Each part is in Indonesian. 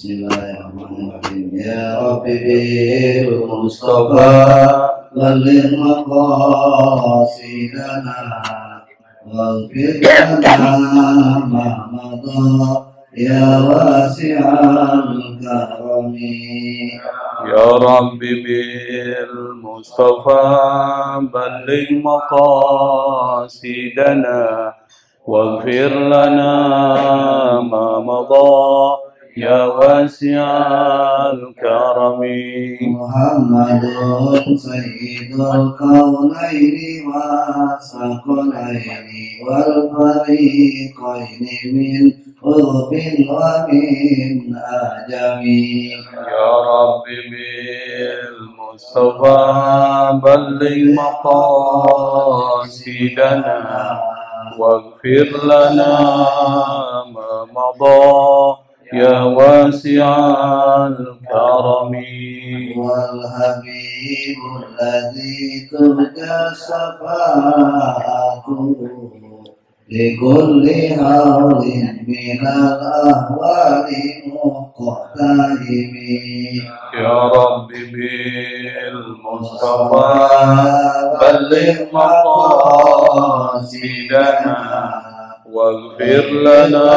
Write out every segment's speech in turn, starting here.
Bismillahirrahmanirrahim. Ya Rabbi bil Mustafa balligh maqasidana waghfir lana ma madha ya wasi'al karami. Ya Rabbi bil Mustafa balligh maqasidana waghfir lana ma madha ya wasi'al karami. Muhammadun sayyidul kaunaini wa saqalaini wal fariqaini min urbin wa min ajami. Ya Rabbi bil Mustafa balligh maqasidana waghfir lana ma madha ya wasi'al karami. Wal habibul ladzi turja syafa'atuhu likulli hawlin minal ahwali muqtahimi. Ya Rabbi bil Mustafa balligh maqasidana waghfir lana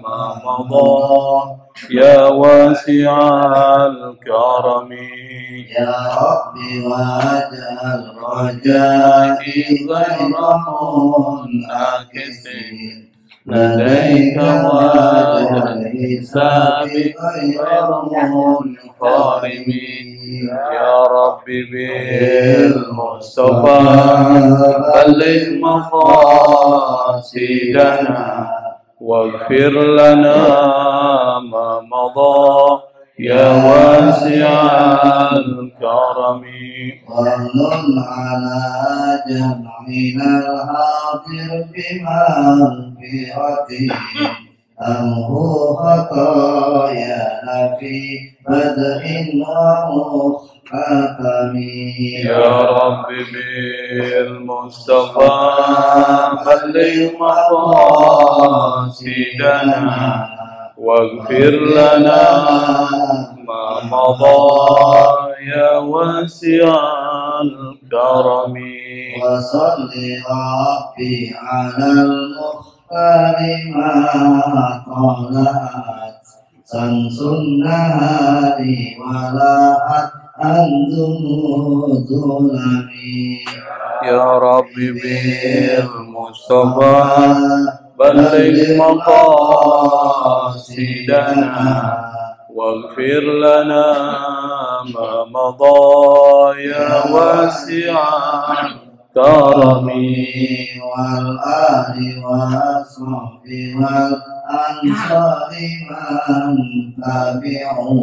ma madha ya wasi'al karami. Ya Rabbi waj'al raja'i ghayra mun'akisin ladaika waj'al hisabi ghayra munqarimin. Ya Rabbi bil Mustafa balligh maqasidana waghfir lana ma madha ya wasi'al karami. Wallun ala jam'inal hadir bimaghfiratihim amhu khatayana fi bad'in wa mukhtatami. Ya Rabbi bil Mustafa balligh maqasidana waghfir lana ma madha ya wasi'al karami. Wa salli rabbi alal mukhtar ma qalat samsun nahari walahat anzum zulami. Ya Rabbi bil Mustafa balligh maqasidana waghfir lana ma madha ya wasi'al karami. Wal ali wa sahbi wal ansari man tabi'u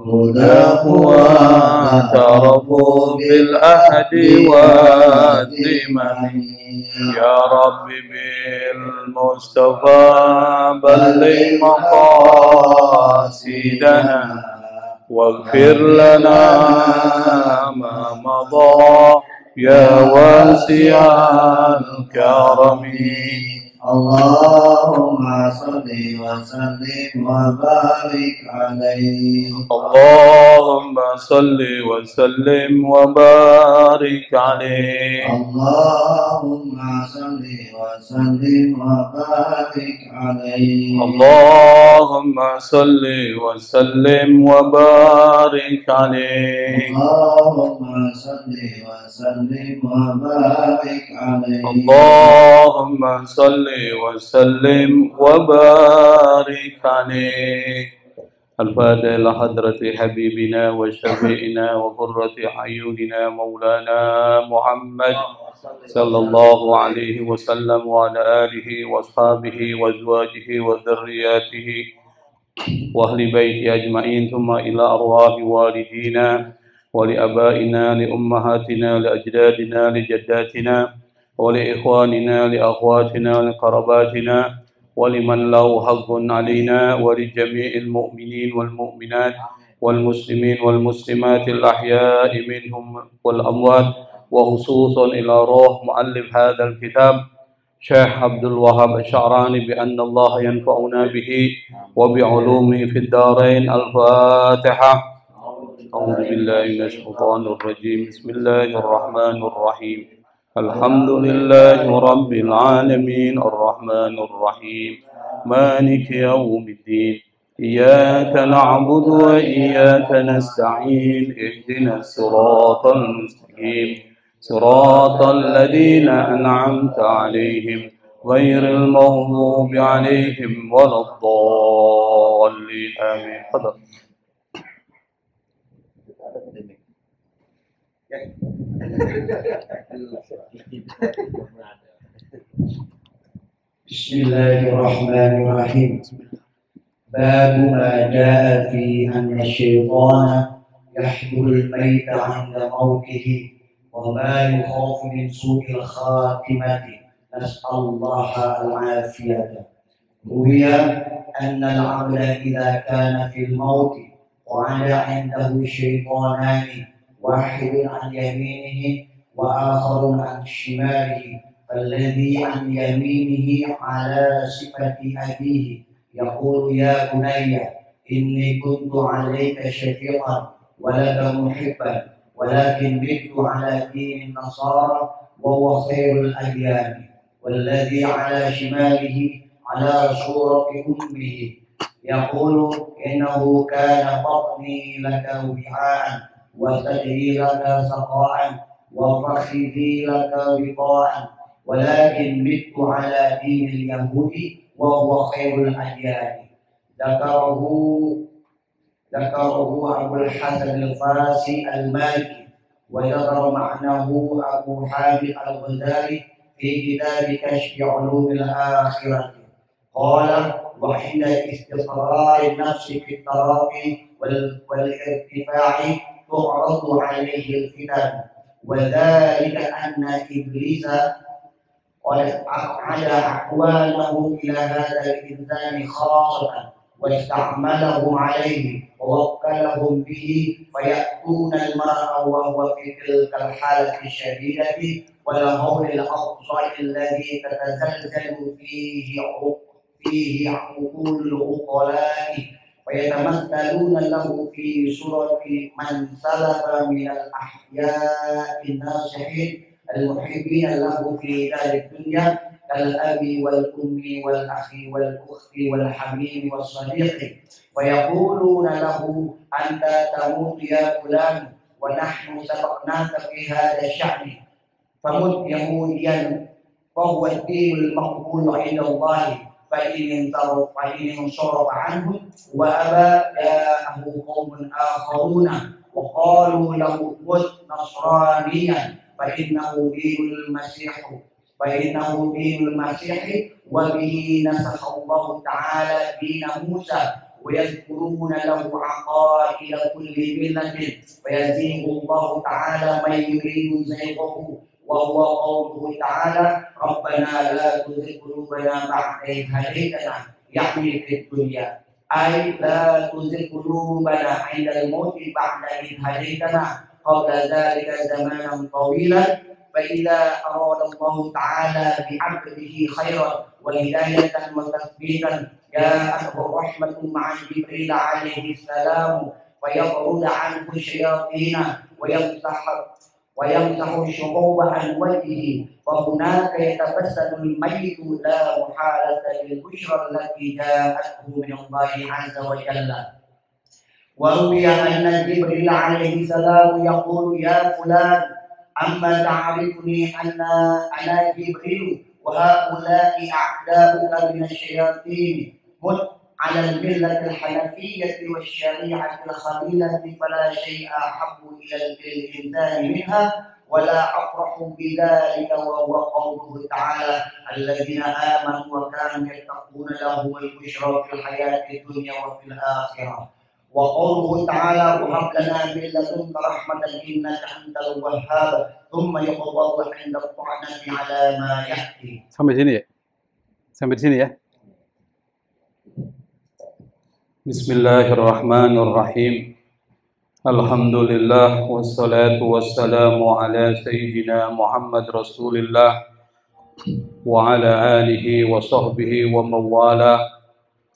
hudahu wa tarafu bil ahdi wa dhimami. Ya Rabbi bil Mustafa balligh maqasidana waghfir lana ma madha ya wasi'al karami. Allahumma salli wa sallim wa barik alaihi. Allahumma salli wa sallim wa barik alaihi. Allahumma salli wa sallim wa barik alaihi. Allahumma salli wa sallim wa barik alaihi. Allahumma salli wa sallim wa barik alaihi. Allahumma salli wa sallim wa barik alaihi. الفاتحة إلى حضرة حبيبنا وشفيعنا وقرة أعيننا مولانا محمد صلى الله عليه وسلم وعلى آله وأصحابه وأزواجه وذرياته وأهل بيته أجمعين ثم إلى أرواح والدينا ولأبائنا لأمهاتنا لأجدادنا لجداتنا ولإخواننا لأخواتنا لقرباتنا ولمن له حق علينا ولجميع المؤمنين والمؤمنات والمسلمين والمسلمات الأحياء منهم والأموات وخصوصا إلى روح مؤلف هذا الكتاب Syekh Abdul Wahab Asy'arani bi anna Allah yanfa'una bihi wa bi 'ulumi fid dharain. Al-Fatihah. A'udzu billahi minasy syaithanir rajim. Bismillahir rahim. Alhamdulillahi rabbil alamin arrahmanir rahim maliki yaumiddin. Iyyaka na'budu wa iyyaka nasta'in ihdinas siratal mustaqim siratal ladzina an'amta 'alaihim ghairil maghdubi 'alaihim waladdallin. Amin. Fadhal. Bismillahirrahmanirrahim. Babu ma jaa fi anna syaitana yahdurul maita 'inda mautihi wa ma yukhafu min su'il khatimati. Nas'alullaha al-'afiyata. Ruwiya anna al-'abda idza kana fil mauti wa 'ala 'indahu syaitanani wahidun 'an yaminihi wa akharun 'an shimalihi. فالذي عن يمينه على صفة أبيه يقول يا بني إني كنت عليك شفيقا ولك محبا ولكن بت على دين النصارى وهو خير الأديان. والذي على شماله على صورة أمه يقول إنه كان بطني لك وعاء وثدي لك سقاء وفخذي لك وقاء ولكن مت على دين اليهود وهو خير الأديان. ذكره أبو الحسن الفارسي المالكي وذكر معناه أبو حامد الغزالي في كتاب كشف علوم الآخرة. قال وحين استقرار النفس في التراقي والارتفاع تعرض عليه الفتن وذلك أن إبليس قد أقعد أعوانه إلى هذا الإنسان خاصة واستعملهم عليه ووكلهم به فيأتون المرء وهو في تلك الحالة الشديدة والهول الأقصى الذي تتزلزل فيه عقول العقلاء ويتمثلون له في صورة من سلف من الأحياء الناصحين المحبين له في دار الدنيا كالأب والأم والأخ والأخت والحميم والصديق ويقولون له أنت تموت يا فلان ونحن سبقناك في هذا الشأن فمت يهوديا فهو الدين المقبول عند الله فإن انصرف عنه وأبى جاءه قوم آخرون وقالوا له مت نصرانيا فإنه دين المسيح وبه نسخ الله تعالى دين موسى ويذكرون له عقائد كل ملة ويزيغ الله تعالى من يريد زيغه وهو قوله تعالى ربنا لا تزغ قلوبنا بعد إذ هديتنا يعني في الدنيا أي لا تزغ قلوبنا عند الموت بعد إذ هديتنا قبل ذلك زمانا طويلا فإذا أراد الله تعالى بعبده خيرا وهداية وتثبيتا جاءته رحمة مع جبريل عليه السلام فيطرد عنه الشياطين ويمسح الشعوب عن وجهه فهناك يتبسم الميت لا محالة بالبشرى التي جاءته من الله عز وجل. وروي أن جبريل عليه السلام يقول يا فلان أما تعرفني أنا جبريل وهؤلاء أعداؤك من الشياطين مت على الملة الحنفية والشريعة الخليلة فلا شيء أحب إلى الإنسان منها ولا أفرح بذلك وهو قوله تعالى الذين آمنوا وكانوا يتقون لهم البشرى في الحياة الدنيا وفي الآخرة. وقوله تعالى وهب لنا من لدنك رحمة إنك أنت الوهاب ثم يقبض عند الطعنة على ما يأتي. Sampai sini ya. Bismillahirrahmanirrahim. Alhamdulillah wassalatu wassalamu ala sayyidina Muhammad Rasulillah وعلى آله وصحبه ومن والاه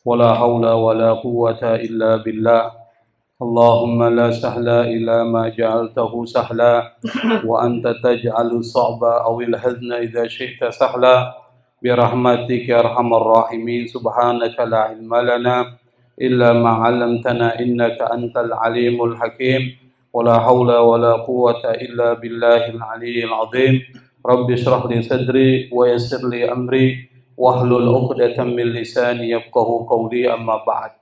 ولا حول ولا قوة إلا بالله اللهم لا سهل إلا ما جعلته سهلا وأنت تجعل الصعب أو الحزن إذا شئت سهلا برحمتك يا أرحم الراحمين سبحانك لا علم لنا إلا ما علمتنا إنك أنت العليم الحكيم ولا حول ولا قوة إلا بالله العلي العظيم رب اشرح لي صدري ويسر لي أمري واحلل عقدة من lisani yafqahu qawli amma ba'd.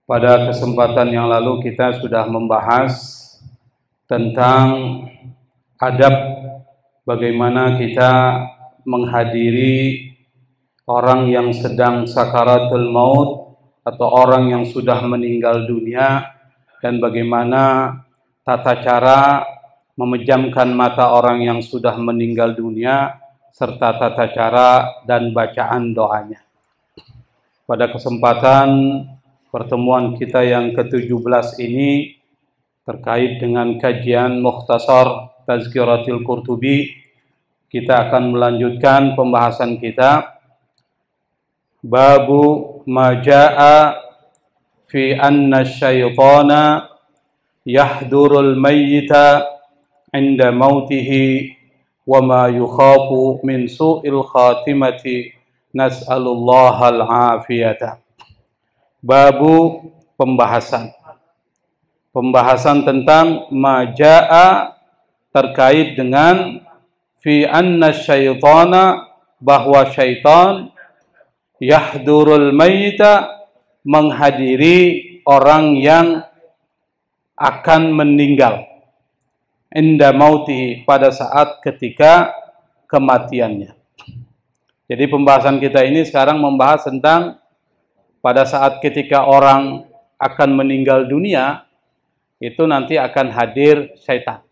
Pada kesempatan yang lalu kita sudah membahas tentang adab bagaimana kita menghadiri orang yang sedang sakaratul maut atau orang yang sudah meninggal dunia dan bagaimana tata cara memejamkan mata orang yang sudah meninggal dunia serta tata cara dan bacaan doanya. Pada kesempatan pertemuan kita yang ke-17 ini terkait dengan kajian Mukhtasar Tazkiratul Qurtubi, kita akan melanjutkan pembahasan kita Babu Maja'a fi anna syaitana yahdurul mayyita inda mautihi wa ma yukhafu min su'il khatimati nas'alullahal afiyata. Babu pembahasan tentang maja'a terkait dengan fi anna syaitana bahwa syaitan yahdurul mayyita menghadiri orang yang akan meninggal inda mauti pada saat ketika kematiannya. Jadi pembahasan kita ini sekarang membahas tentang pada saat ketika orang akan meninggal dunia itu nanti akan hadir syaitan.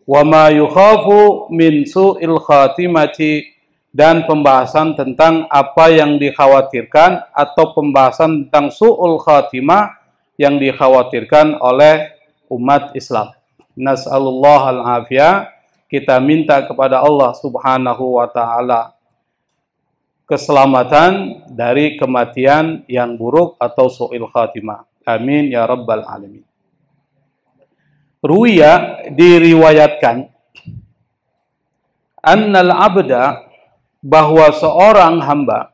Wa ma yukhafu min su'il khatimati dan pembahasan tentang apa yang dikhawatirkan atau pembahasan tentang su'ul khatimah yang dikhawatirkan oleh umat Islam. Nas'alullahal afiyah, kita minta kepada Allah Subhanahu wa taala keselamatan dari kematian yang buruk atau su'il khatimah. Amin ya rabbal alamin. Ruwiya diriwayatkan annal abda bahwa seorang hamba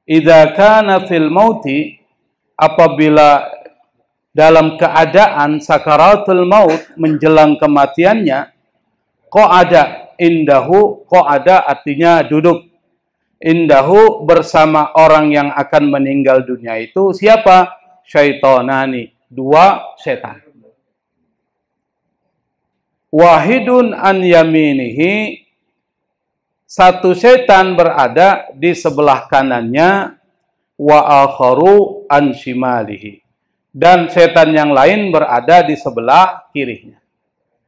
idza kana fil mauti apabila dalam keadaan sakaratul maut menjelang kematiannya qa'ada indahu, qa'ada artinya duduk, indahu bersama orang yang akan meninggal dunia itu siapa? Syaitonani, dua setan. Wahidun an yaminihi, satu setan berada di sebelah kanannya, wa akharu an shimalihi, dan setan yang lain berada di sebelah kirinya.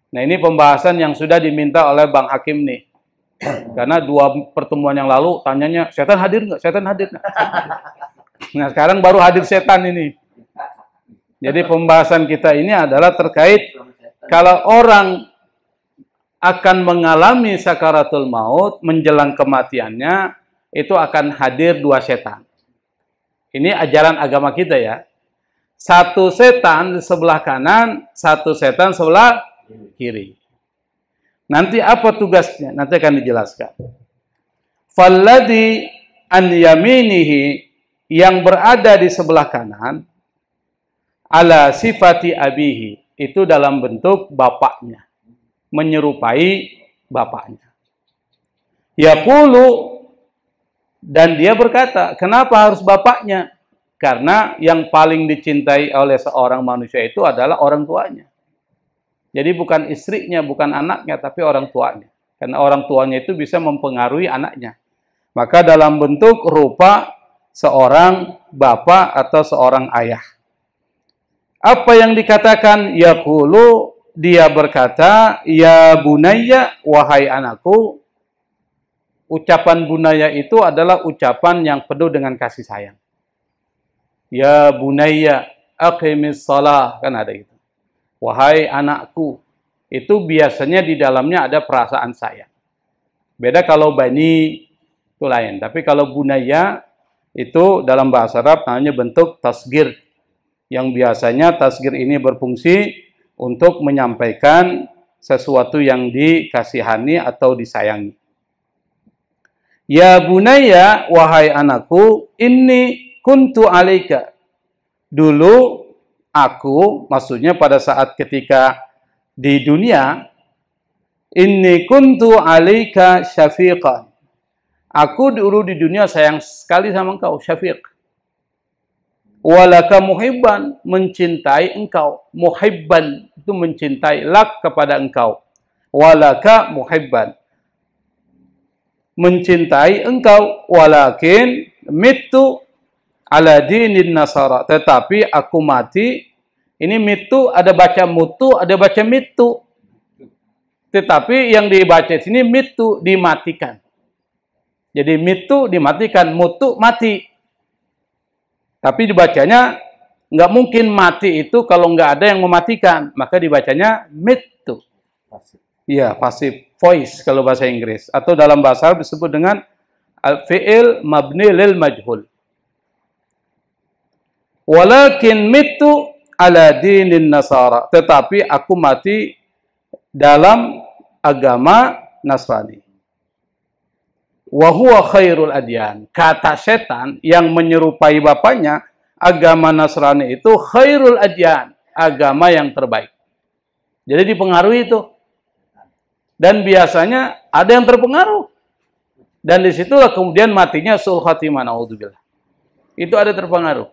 Nah, ini pembahasan yang sudah diminta oleh Bang Hakim nih. Karena dua pertemuan yang lalu tanyanya, setan hadir nggak? Setan hadir nggak? Nah, sekarang baru hadir setan ini. Jadi pembahasan kita ini adalah terkait kalau orang akan mengalami sakaratul maut menjelang kematiannya, itu akan hadir dua setan. Ini ajaran agama kita ya. Satu setan di sebelah kanan, satu setan sebelah kiri. Nanti apa tugasnya? Nanti akan dijelaskan. Falladhi an yaminihi, yang berada di sebelah kanan, ala sifati abihi, itu dalam bentuk bapaknya, menyerupai bapaknya. Yaqulu, dan dia berkata, kenapa harus bapaknya? Karena yang paling dicintai oleh seorang manusia itu adalah orang tuanya. Jadi bukan istrinya, bukan anaknya, tapi orang tuanya. Karena orang tuanya itu bisa mempengaruhi anaknya. Maka dalam bentuk rupa seorang bapak atau seorang ayah. Apa yang dikatakan? Yaqulu, dia berkata, ya bunayya, wahai anakku. Ucapan bunayya itu adalah ucapan yang penuh dengan kasih sayang. Ya bunayya, aqimis shalah, kan ada itu. Wahai anakku, itu biasanya di dalamnya ada perasaan sayang. Beda kalau bani itu lain. Tapi kalau bunaya itu dalam bahasa Arab namanya bentuk tasgir. Yang biasanya tasgir ini berfungsi untuk menyampaikan sesuatu yang dikasihani atau disayangi. Ya bunaya, wahai anakku, inni kuntu alaika. Dulu aku, maksudnya pada saat ketika di dunia, inni kuntu alaika syafiqan. Aku dulu di dunia sayang sekali sama engkau, syafiq. Walaka muhibban, mencintai engkau. Muhibban itu mencintai, lak kepada engkau. Walaka muhibban, mencintai engkau. Walakin mitu ala dinin nasara, tetapi aku mati. Ini mitu, ada baca mutu, ada baca mitu. Tetapi yang dibaca di sini mitu, dimatikan. Jadi mitu dimatikan, mutu mati. Tapi dibacanya nggak mungkin mati itu kalau nggak ada yang mematikan, maka dibacanya mitu. Iya, passive voice kalau bahasa Inggris, atau dalam bahasa Arab disebut dengan al-fi'il mabni lil majhul. Walakin mitu ala dinin nasara, tetapi aku mati dalam agama Nasrani. Wa huwa khairul adyan. Kata setan yang menyerupai bapaknya, agama Nasrani itu khairul adyan, agama yang terbaik. Jadi dipengaruhi itu. Dan biasanya ada yang terpengaruh. Dan disitulah kemudian matinya sul khatimah, naudzubillah. Itu ada terpengaruh.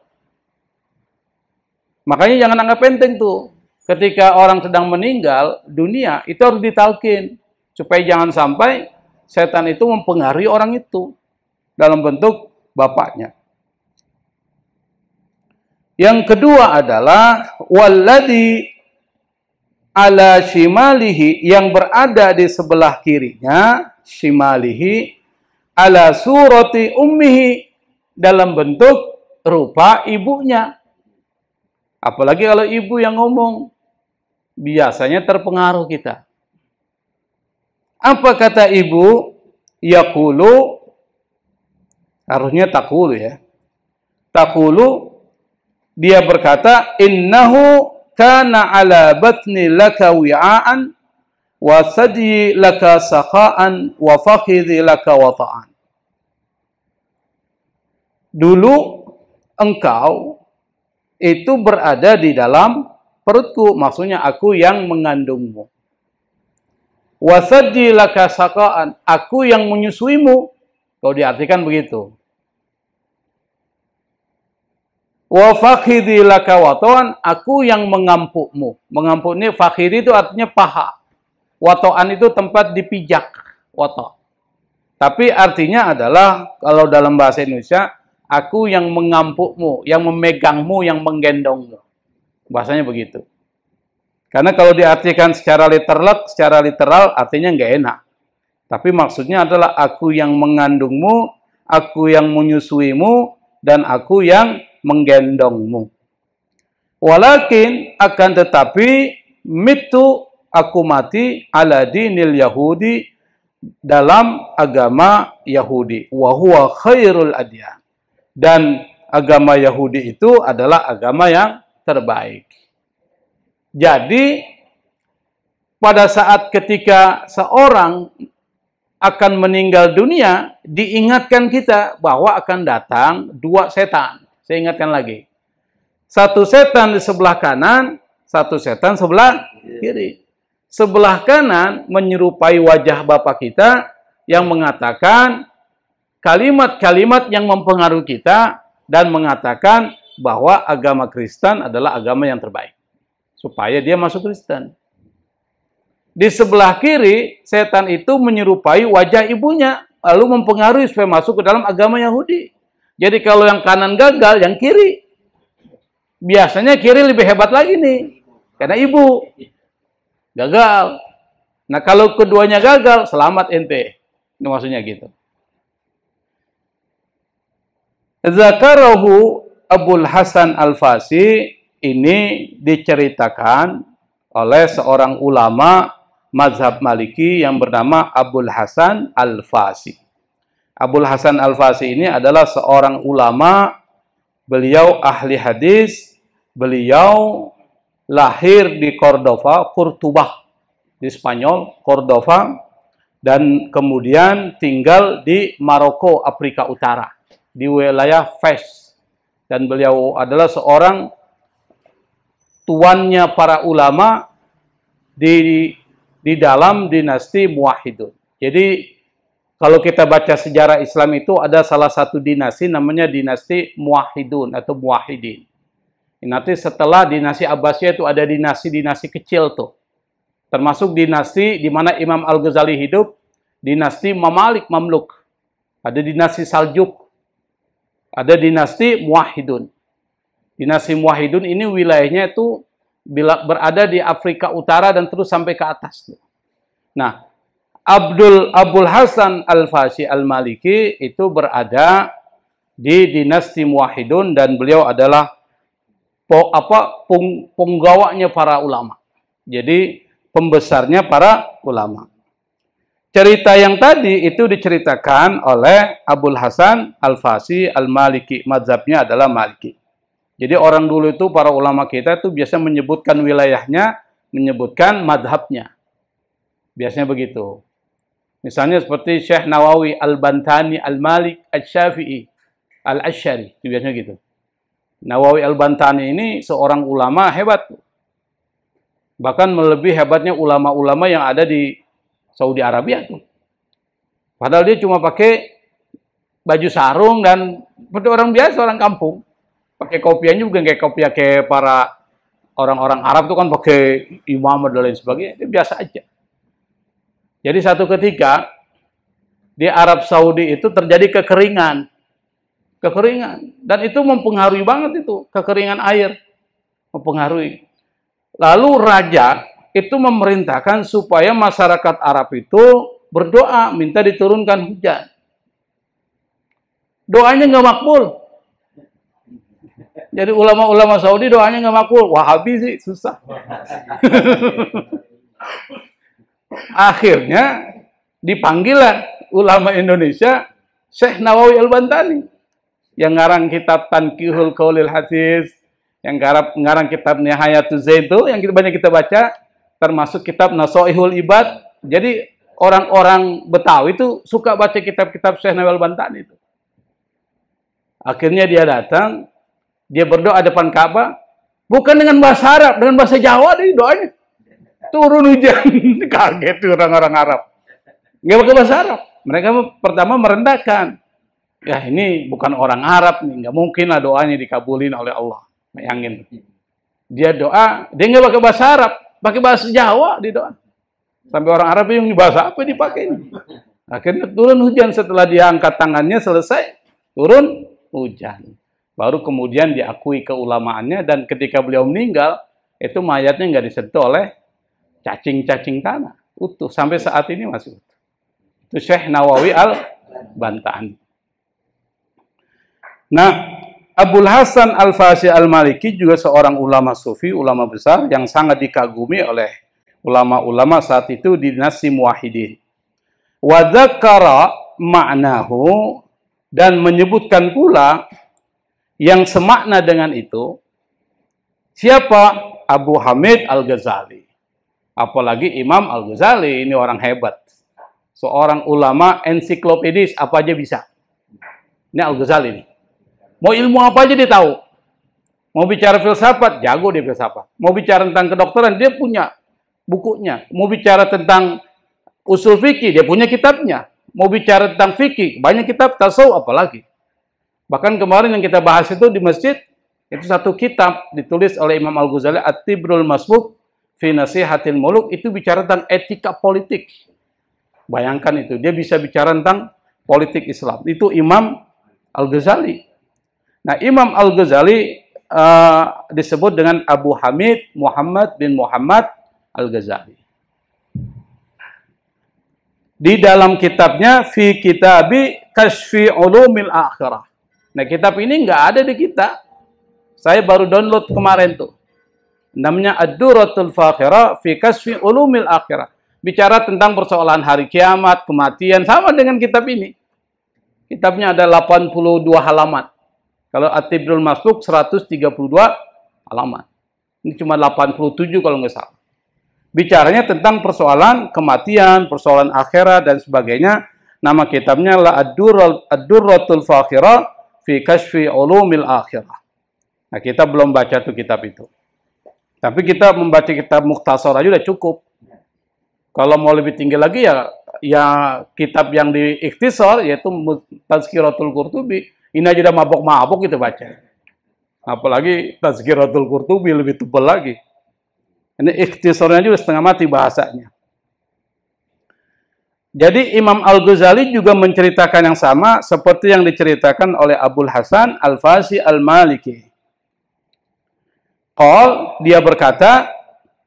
Makanya jangan anggap enteng tuh. Ketika orang sedang meninggal dunia, itu harus ditalkin. Supaya jangan sampai setan itu mempengaruhi orang itu. Dalam bentuk bapaknya. Yang kedua adalah walladzi ala shimalihi, yang berada di sebelah kirinya, shimalihi, ala surati ummihi, dalam bentuk rupa ibunya. Apalagi kalau ibu yang ngomong, biasanya terpengaruh kita. Apa kata ibu? Yaqulu, harusnya taqulu ya. Taqulu, dia berkata, innahu kana ala batni laka wi'aan, wa sadyi laka sakha'an, wa fakhidhi laka wata'an. Dulu engkau itu berada di dalam perutku, maksudnya aku yang mengandungmu. Wa sadyi laka sakha'an, aku yang menyusuimu. Kalau diartikan begitu. Wa fakhidhi laka wata'an, aku yang mengampukmu. Mengampuk ini, fakhidhi itu artinya paha. Wata'an itu tempat dipijak. Wata'. Tapi artinya adalah, kalau dalam bahasa Indonesia, aku yang mengampukmu, yang memegangmu, yang menggendongmu. Bahasanya begitu. Karena kalau diartikan secara literal artinya nggak enak. Tapi maksudnya adalah aku yang mengandungmu, aku yang menyusuimu, dan aku yang menggendongmu. Walakin, akan tetapi, mitu, aku mati, ala dinil Yahudi, dalam agama Yahudi. Wa huwa khairul adyan. Dan agama Yahudi itu adalah agama yang terbaik. Jadi, pada saat ketika seorang akan meninggal dunia, diingatkan kita bahwa akan datang dua setan. Saya ingatkan lagi. Satu setan di sebelah kanan, satu setan sebelah kiri. Sebelah kanan menyerupai wajah Bapak kita yang mengatakan kalimat-kalimat yang mempengaruhi kita dan mengatakan bahwa agama Kristen adalah agama yang terbaik. Supaya dia masuk Kristen. Di sebelah kiri, setan itu menyerupai wajah ibunya, lalu mempengaruhi supaya masuk ke dalam agama Yahudi. Jadi kalau yang kanan gagal, yang kiri. Biasanya kiri lebih hebat lagi nih. Karena ibu gagal. Nah kalau keduanya gagal, selamat ente. Ini maksudnya gitu. Zakarahu Abul Hasan Al-Fasi, ini diceritakan oleh seorang ulama mazhab Maliki yang bernama Abul Hasan Al-Fasi. Abul Hasan Al-Fasi ini adalah seorang ulama, beliau ahli hadis, beliau lahir di Cordova, Kurtubah, di Spanyol, Cordova, dan kemudian tinggal di Maroko, Afrika Utara, di wilayah Fes. Dan beliau adalah seorang tuannya para ulama di dalam dinasti Muwahhidun. Jadi kalau kita baca sejarah Islam itu ada salah satu dinasti namanya dinasti Muwahhidun atau Muwahhidin. Nanti setelah dinasti Abbasiyah itu ada dinasti-dinasti kecil tuh. Termasuk dinasti di mana Imam Al-Ghazali hidup, dinasti Mamalik Mamluk. Ada dinasti Saljuk. Ada dinasti Muwahhidun. Dinasti Muwahhidun ini wilayahnya itu berada di Afrika Utara dan terus sampai ke atas. Nah, Abul Hasan Al-Fasi Al-Maliki itu berada di dinasti Muwahhidun dan beliau adalah penggawanya para ulama. Jadi pembesarnya para ulama. Cerita yang tadi itu diceritakan oleh Abul Hasan Al-Fasi Al-Maliki. Mazhabnya adalah Maliki. Jadi orang dulu itu, para ulama kita itu biasa menyebutkan wilayahnya, menyebutkan madhabnya. Biasanya begitu. Misalnya seperti Syekh Nawawi Al-Bantani Al-Malik Al-Syafi'i Al-Asy'ari. Itu biasanya gitu. Nawawi Al-Bantani ini seorang ulama hebat. Bahkan melebihi hebatnya ulama-ulama yang ada di Saudi Arabia tuh. Padahal dia cuma pakai baju sarung dan seperti orang biasa, orang kampung. Pakai kopiahnya juga kayak kopiah kayak para orang-orang Arab tuh kan pakai imamah dan lain sebagainya. Itu biasa aja. Jadi satu ketika di Arab Saudi itu terjadi kekeringan. Dan itu mempengaruhi banget itu, kekeringan air. Mempengaruhi. Lalu raja itu memerintahkan supaya masyarakat Arab itu berdoa, minta diturunkan hujan. Doanya nggak makbul. Jadi ulama-ulama Saudi doanya nggak makbul. Wahabi sih susah. Akhirnya dipanggillah ulama Indonesia Syekh Nawawi Al-Bantani yang ngarang kitab Tanqihul Qaulil Hadis, yang ngarang kitab Nihayatuz Zaid itu yang banyak kita baca, termasuk kitab Nasaihul Ibad. Jadi orang-orang Betawi itu suka baca kitab-kitab Syekh Nawawi Al-Bantani itu. Akhirnya dia datang, dia berdoa depan Ka'bah, bukan dengan bahasa Arab, dengan bahasa Jawa dia doanya. Turun hujan. Kaget tuh orang-orang Arab. Nggak pakai bahasa Arab. Mereka pertama merendahkan. Ya ini bukan orang Arab nih, nggak mungkin lah doanya dikabulin oleh Allah. Bayangin. Dia doa, dia nggak pakai bahasa Arab, pakai bahasa Jawa dia doa. Sampai orang Arab yang bahasa apa dipakai ini. Akhirnya turun hujan setelah dia angkat tangannya selesai, turun hujan. Baru kemudian diakui keulamaannya dan ketika beliau meninggal, itu mayatnya nggak disentuh oleh cacing-cacing tanah. Utuh. Sampai saat ini masih utuh. Itu Syekh Nawawi Al-Bantani. Nah, Abul Hasan Al-Fasi Al-Maliki juga seorang ulama sufi, ulama besar yang sangat dikagumi oleh ulama-ulama saat itu di dinasti Muwahhidin. Wa dzakara ma'nahu, dan menyebutkan pula yang semakna dengan itu. Siapa? Abu Hamid Al-Ghazali. Apalagi Imam Al-Ghazali, ini orang hebat. Seorang ulama ensiklopedis, apa aja bisa. Ini Al-Ghazali nih. Mau ilmu apa aja dia tahu. Mau bicara filsafat, jago dia filsafat. Mau bicara tentang kedokteran, dia punya bukunya. Mau bicara tentang usul fikih, dia punya kitabnya. Mau bicara tentang fikih, banyak kitab, tasawuf apalagi. Bahkan kemarin yang kita bahas itu di masjid, itu satu kitab ditulis oleh Imam Al-Ghazali, At-Tibrul Masbuk fi Nasihatil Muluk, itu bicara tentang etika politik. Bayangkan itu, dia bisa bicara tentang politik Islam. Itu Imam Al-Ghazali. Nah, Imam Al-Ghazali disebut dengan Abu Hamid Muhammad bin Muhammad Al-Ghazali. Di dalam kitabnya Fi Kitabi Kashfi Ulumil Akhirah. Nah, kitab ini nggak ada di kita. Saya baru download kemarin tuh. Namanya Ad-Durratul Fakhirah fi Kasfi Ulumil Akhirah. Bicara tentang persoalan hari kiamat, kematian, sama dengan kitab ini. Kitabnya ada 82 halaman. Kalau At-Tibrul Masluk 132 halaman. Ini cuma 87 kalau nggak salah. Bicaranya tentang persoalan kematian, persoalan akhirat dan sebagainya. Nama kitabnya la Ad-Durratul Fakhirah fi Kasfi Ulumil Akhirah. Nah, kita belum baca tuh kitab itu. Tapi kita membaca kitab Mukhtasar aja udah cukup. Kalau mau lebih tinggi lagi ya kitab yang di ikhtisar yaitu Tazkiratul Qurtubi. Ini aja udah mabok-mabok kita baca. Apalagi Tazkiratul Qurtubi lebih tebal lagi. Ini ikhtisarnya juga setengah mati bahasanya. Jadi Imam Al-Ghazali juga menceritakan yang sama seperti yang diceritakan oleh Abul Hasan Al-Fasi Al-Maliki. Dia berkata,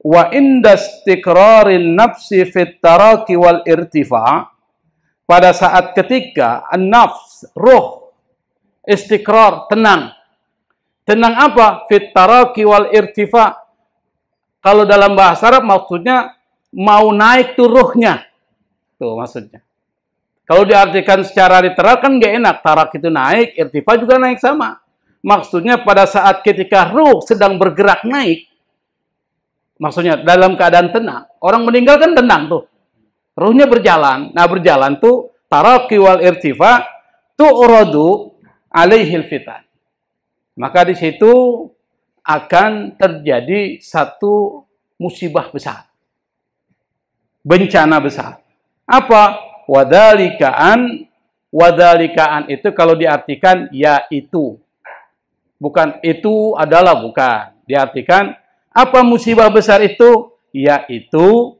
wa indastiqrarin nafsi fit taraki wal irtifa, pada saat ketika an-nafs, ruh, istiqrar, tenang. Tenang apa? Fit taraki wal irtifa. Kalau dalam bahasa Arab maksudnya mau naik tuh ruhnya. Tuh maksudnya. Kalau diartikan secara literal kan gak enak. Tarak itu naik, irtifa juga naik sama. Maksudnya pada saat ketika ruh sedang bergerak naik, maksudnya dalam keadaan tenang. Orang meninggal kan tenang tuh. Ruhnya berjalan. Nah berjalan tuh taraqi wal irtifa tu'radu alaihil fitan. Maka di situ akan terjadi satu musibah besar. Bencana besar. Apa? Wadalikaan itu kalau diartikan yaitu. Bukan itu adalah, bukan. Diartikan apa musibah besar itu? Yaitu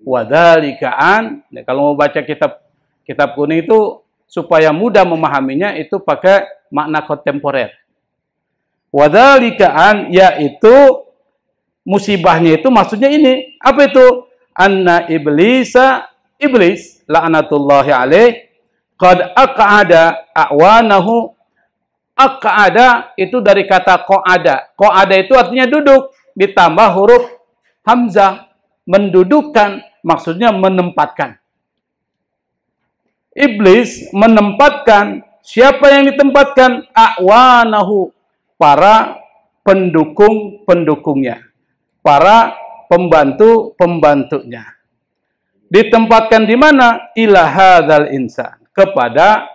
wadalikaan. Nah, kalau mau baca kitab kuning itu supaya mudah memahaminya itu pakai makna kontemporer. Wadalikaan yaitu musibahnya itu maksudnya ini. Apa itu? Anna iblis la'natullahi alaih qad aq'ada a'wanahu. Aq'ada itu dari kata qa'ada. Qa'ada itu artinya duduk ditambah huruf hamzah, mendudukkan, maksudnya menempatkan. Iblis menempatkan, siapa yang ditempatkan? A'wanahu, para pendukung-pendukungnya, para pembantu-pembantunya. Ditempatkan di mana? Ila hadzal insan, kepada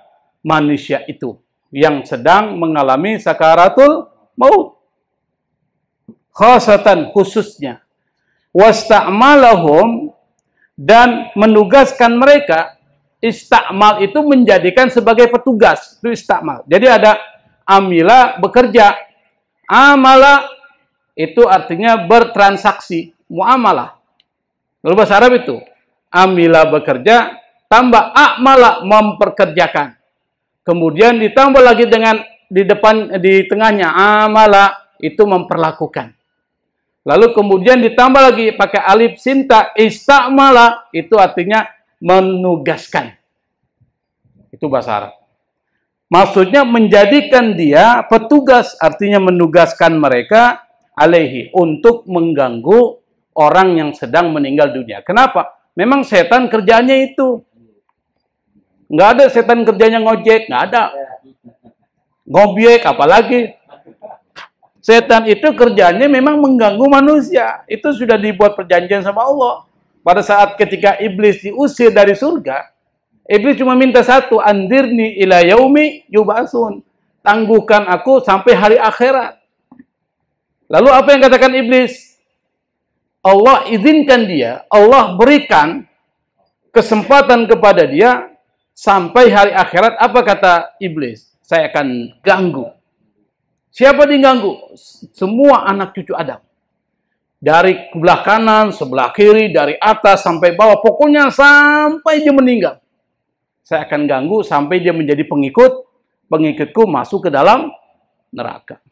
manusia itu yang sedang mengalami sakaratul maut. Khasatan, khususnya. Wasta'malahum, dan menugaskan mereka. Istakmal itu menjadikan sebagai petugas. Itu istakmal. Jadi ada amila, bekerja. Amala itu artinya bertransaksi. Muamalah. Lalu bahasa Arab itu. Amila bekerja, tambah akmala memperkerjakan. Kemudian ditambah lagi dengan di tengahnya amala itu memperlakukan. Lalu kemudian ditambah lagi pakai alif sinta istakmala itu artinya menugaskan. Itu bahasa Arab. Maksudnya menjadikan dia petugas, artinya menugaskan mereka alaihi untuk mengganggu orang yang sedang meninggal dunia. Kenapa? Memang setan kerjanya itu. Nggak ada setan kerjanya ngojek, nggak ada. Ngobyek, apalagi. Setan itu kerjanya memang mengganggu manusia. Itu sudah dibuat perjanjian sama Allah. Pada saat ketika iblis diusir dari surga, iblis cuma minta satu, andirni ila yaumi yub'atsun. Tangguhkan aku sampai hari akhirat. Lalu apa yang katakan iblis? Allah izinkan dia, Allah berikan kesempatan kepada dia sampai hari akhirat. Apa kata iblis? Saya akan ganggu. Siapa diganggu? Semua anak cucu Adam. Dari sebelah kanan, sebelah kiri, dari atas sampai bawah. Pokoknya sampai dia meninggal. Saya akan ganggu sampai dia menjadi pengikutku masuk ke dalam neraka.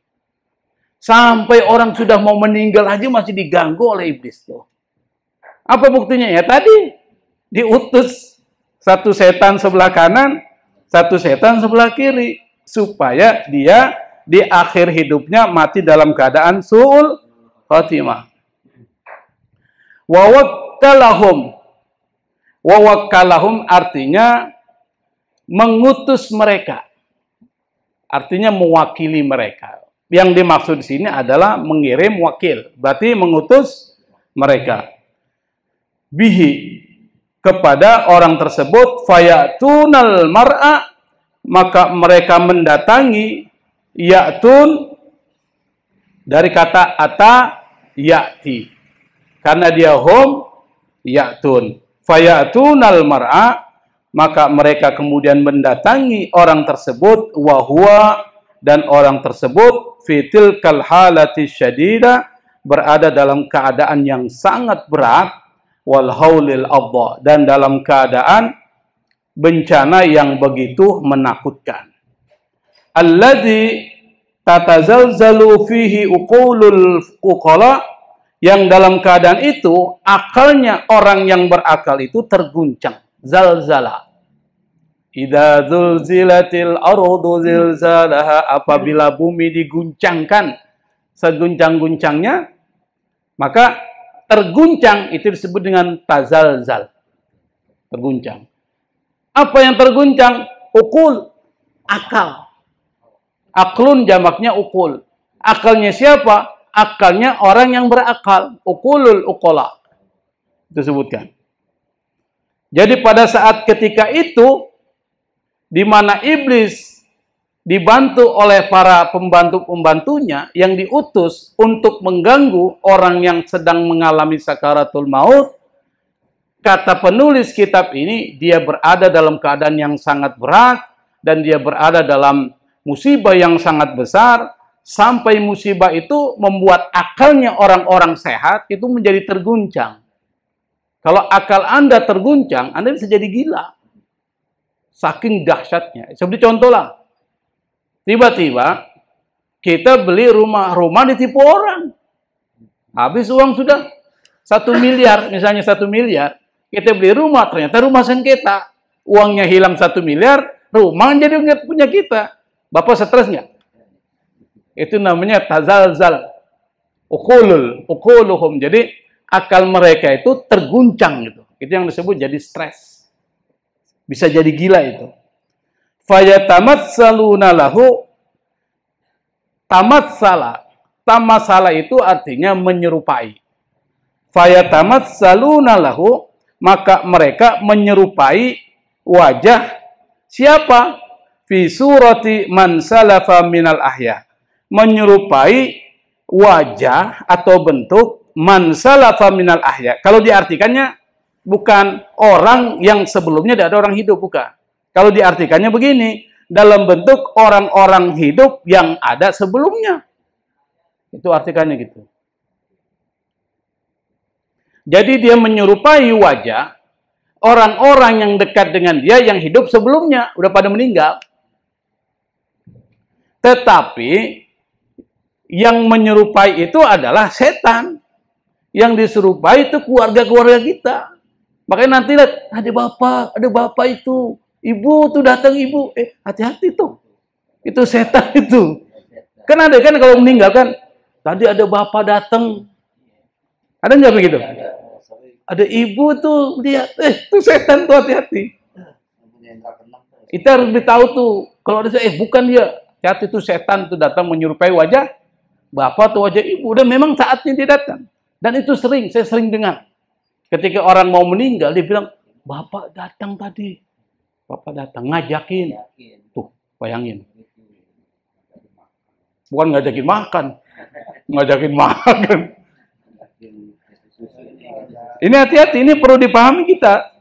Sampai orang sudah mau meninggal aja masih diganggu oleh iblis tuh. Apa buktinya? Ya tadi diutus satu setan sebelah kanan, satu setan sebelah kiri, supaya dia di akhir hidupnya mati dalam keadaan su'ul khatimah. Wa wakkalahum artinya mengutus mereka. Artinya mewakili mereka. Yang dimaksud di sini adalah mengirim wakil. Berarti mengutus mereka. Bihi kepada orang tersebut fayatunal mar'a, maka mereka mendatangi. Ya'tun dari kata ata ya'ti. Karena dia hum ya'tun. Fayatunal mar'a, maka mereka kemudian mendatangi orang tersebut, wahwa, dan orang tersebut fitil kalhalati syadida, berada dalam keadaan yang sangat berat, wal haulil adha, dan dalam keadaan bencana yang begitu menakutkan. Alladzi tatazalzalu fihi uqulul uqala, yang dalam keadaan itu akalnya orang yang berakal itu terguncang. Zalzala. Idza zulzilatil ardu zilzalaha, apabila bumi diguncangkan seguncang-guncangnya, maka terguncang itu disebut dengan tazalzal. Terguncang. Apa yang terguncang? Uqul, akal. Aklun jamaknya uqul. Akalnya siapa? Akalnya orang yang berakal. Uqulul uqala. Itu sebutkan. Jadi pada saat ketika itu, di mana iblis dibantu oleh para pembantu-pembantunya yang diutus untuk mengganggu orang yang sedang mengalami sakaratul maut, kata penulis kitab ini, dia berada dalam keadaan yang sangat berat, dan dia berada dalam musibah yang sangat besar, sampai musibah itu membuat akalnya orang-orang sehat itu menjadi terguncang. Kalau akal Anda terguncang, Anda bisa jadi gila. Saking dahsyatnya. Seperti contoh lah. Tiba-tiba kita beli rumah ditipu orang. Habis uang sudah 1 miliar, misalnya 1 miliar. Kita beli rumah, ternyata rumah sengketa. Uangnya hilang 1 miliar, rumah jadi nggak punya kita. Bapak stres nggak? Itu namanya tazalzal. Uquluhum. Jadi akal mereka itu terguncang gitu. Itu yang disebut jadi stres. Bisa jadi gila itu. Fayatamatsaluna lahu, tamatsala. Tamatsala itu artinya menyerupai. Fayatamatsaluna lahu, maka mereka menyerupai wajah siapa? Fi surati man salafa minal ahya. Menyerupai wajah atau bentuk man salafa minal ahya. Kalau diartikannya bukan orang yang sebelumnya tidak ada orang hidup, bukan. Kalau diartikannya begini, dalam bentuk orang-orang hidup yang ada sebelumnya. Itu artikannya gitu. Jadi dia menyerupai wajah orang-orang yang dekat dengan dia yang hidup sebelumnya, udah pada meninggal. Tetapi yang menyerupai itu adalah setan. Yang diserupai itu keluarga-keluarga kita. Makanya nanti lihat, ada bapak itu. Ibu tuh datang, ibu. Hati-hati tuh. Itu setan itu. Kan ada kan kalau meninggal kan, tadi ada bapak datang. Ada nggak begitu? Ada ibu tuh, lihat. Itu setan tuh, hati-hati. Kita harus beritahu tuh. Kalau ada bukan dia. Hati-hati tuh setan tuh datang menyerupai wajah bapak atau wajah ibu. Dan memang saatnya dia datang. Dan itu saya sering dengar. Ketika orang mau meninggal, dia bilang, bapak datang tadi. Bapak datang, ngajakin. Tuh, bayangin. Bukan ngajakin makan. Ngajakin makan. Ini hati-hati, ini perlu dipahami kita.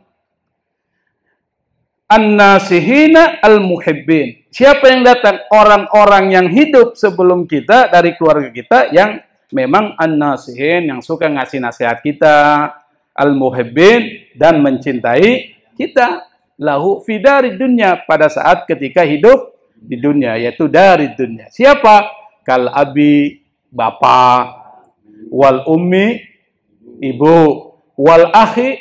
An-nasihina al-muhibbin. Siapa yang datang? Orang-orang yang hidup sebelum kita, dari keluarga kita, yang memang an-nasihin, yang suka ngasih nasihat kita, al-muhibbin, dan mencintai kita, lahu fi dari dunia, pada saat ketika hidup di dunia, yaitu dari dunia. Siapa? Kal abi, bapak, wal ummi, ibu, wal akhi,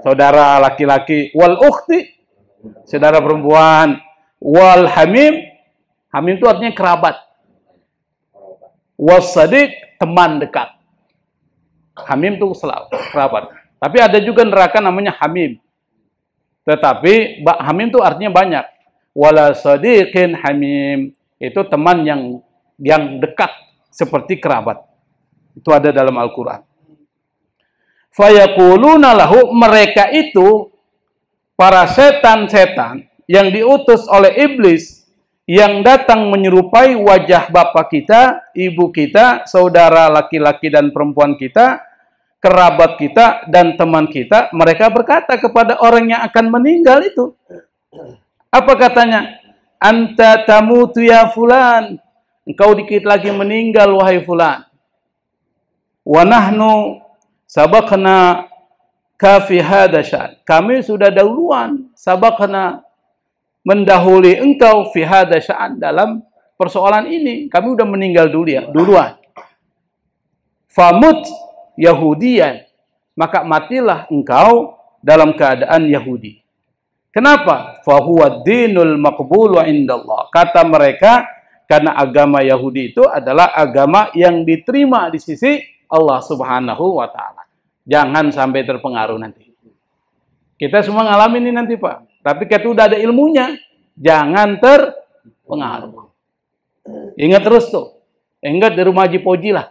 saudara laki-laki, wal ukhti, saudara perempuan, wal hamim, hamim itu artinya kerabat, was sadiq, teman dekat. Hamim itu kerabat. Tapi ada juga neraka namanya hamim. Tetapi hamim itu artinya banyak. Wala sadiqin hamim, itu teman yang dekat seperti kerabat. Itu ada dalam Al-Qur'an. Fayaquluna lahu, mereka itu para setan-setan yang diutus oleh iblis yang datang menyerupai wajah bapak kita, ibu kita, saudara laki-laki dan perempuan kita, kerabat kita dan teman kita, mereka berkata kepada orang yang akan meninggal itu. Apa katanya? Anta tamutu ya fulan. Engkau dikit lagi meninggal wahai fulan. Wa nahnu sabaqna ka fi hadha syan. Kami sudah dahuluan, sabaqna, mendahului engkau fi hadha syan, dalam persoalan ini. Kami sudah meninggal duluan. Famut Yahudiyan, maka matilah engkau dalam keadaan Yahudi. Kenapa? Fahuwa dinul maqbulu indallah. Kata mereka, karena agama Yahudi itu adalah agama yang diterima di sisi Allah Subhanahu wa Ta'ala. Jangan sampai terpengaruh nanti. Kita semua ngalamin ini nanti, Pak. Tapi kita udah ada ilmunya, jangan terpengaruh. Ingat terus tuh. Ingat di rumah Haji Poji lah.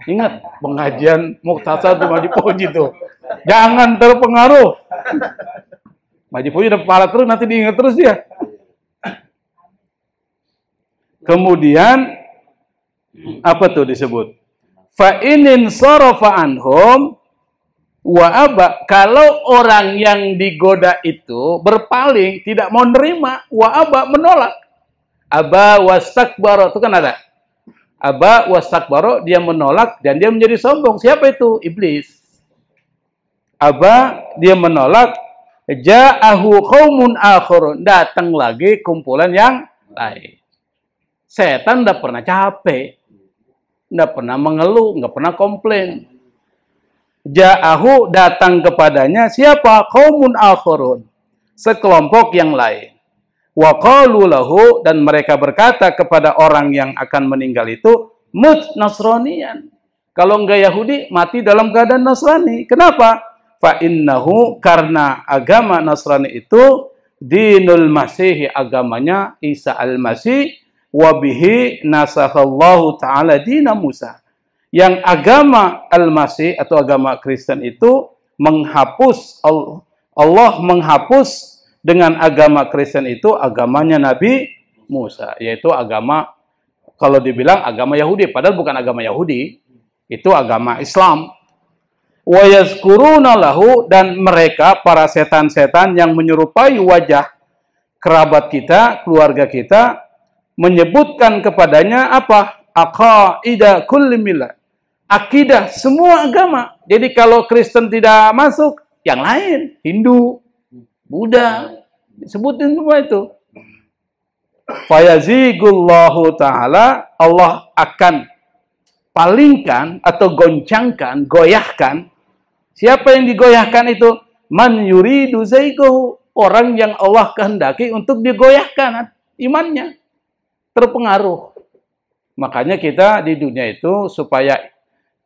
Ingat pengajian Mukhtasar di Haji Poji tuh. Jangan terpengaruh. Haji Poji udah parah terus, nanti diingat terus dia. Kemudian apa tuh disebut? Fa inin sarafa anhum wa aba, kalau orang yang digoda itu berpaling, tidak mau nerima, wa aba, menolak. Aba wastakbara, itu kan ada. Aba wastakbara, dia menolak dan dia menjadi sombong. Siapa itu? Iblis. Aba, dia menolak. Ja'ahu qaumun akhirun, datang lagi kumpulan yang lain. Setan enggak pernah capek, enggak pernah mengeluh, enggak pernah komplain. Ja'ahu, datang kepadanya siapa? Qaumun akhirun, sekelompok yang lain. Wa qalu lahu, dan mereka berkata kepada orang yang akan meninggal itu, mut nasraniyan. Kalau enggak Yahudi, mati dalam keadaan Nasrani. Kenapa? Fa innahu, karena agama Nasrani itu dinul Masih, agamanya Isa al-Masih, wa bihi nasakhallahu ta'ala dina Musa. Yang agama al-Masih atau agama Kristen itu menghapus, Allah menghapus dengan agama Kristen itu agamanya Nabi Musa, yaitu agama, kalau dibilang agama Yahudi, padahal bukan agama Yahudi, itu agama Islam. Wa yazkuruna lahu, dan mereka para setan-setan yang menyerupai wajah kerabat kita, keluarga kita, menyebutkan kepadanya apa? Aqaidah kulli millah, akidah semua agama. Jadi kalau Kristen tidak masuk, yang lain, Hindu, Buddha, sebutin semua itu. Fayazigullahu ta'ala, Allah akan palingkan atau goncangkan, goyahkan. Siapa yang digoyahkan itu? Man yuridu zaigahu, orang yang Allah kehendaki untuk digoyahkan imannya, terpengaruh. Makanya kita di dunia itu supaya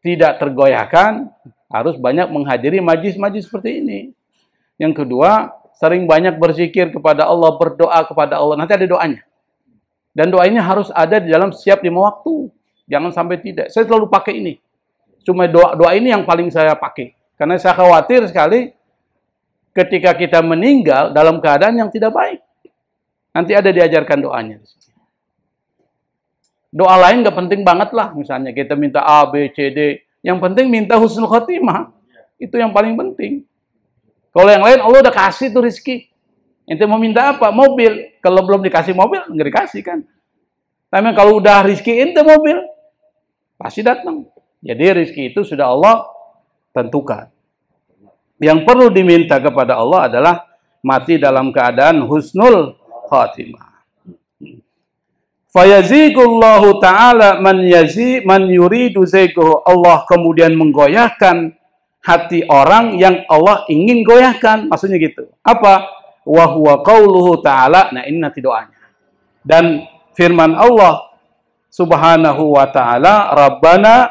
tidak tergoyahkan harus banyak menghadiri majlis-majlis seperti ini. Yang kedua, sering banyak berzikir kepada Allah, berdoa kepada Allah. Nanti ada doanya. Dan doa ini harus ada di dalam setiap 5 waktu. Jangan sampai tidak. Saya selalu pakai ini. Cuma doa ini yang paling saya pakai. Karena saya khawatir sekali ketika kita meninggal dalam keadaan yang tidak baik. Nanti ada diajarkan doanya. Doa lain nggak penting banget lah. Misalnya kita minta A, B, C, D. Yang penting minta husnul khotimah. Itu yang paling penting. Kalau yang lain Allah udah kasih tuh rezeki. Ente mau minta apa? Mobil. Kalau belum dikasih mobil, nggak dikasih kan. Tapi kalau udah rezeki ente mobil, pasti datang. Jadi rezeki itu sudah Allah tentukan. Yang perlu diminta kepada Allah adalah mati dalam keadaan husnul khatimah. Fayazigullahu ta'ala man yuridu zaigahu. Allah kemudian menggoyahkan hati orang yang Allah ingin goyahkan. Maksudnya gitu. Apa? Wa huwa qauluhu ta'ala. Nah, ini nanti doanya. Dan firman Allah Subhanahu wa ta'ala, Rabbana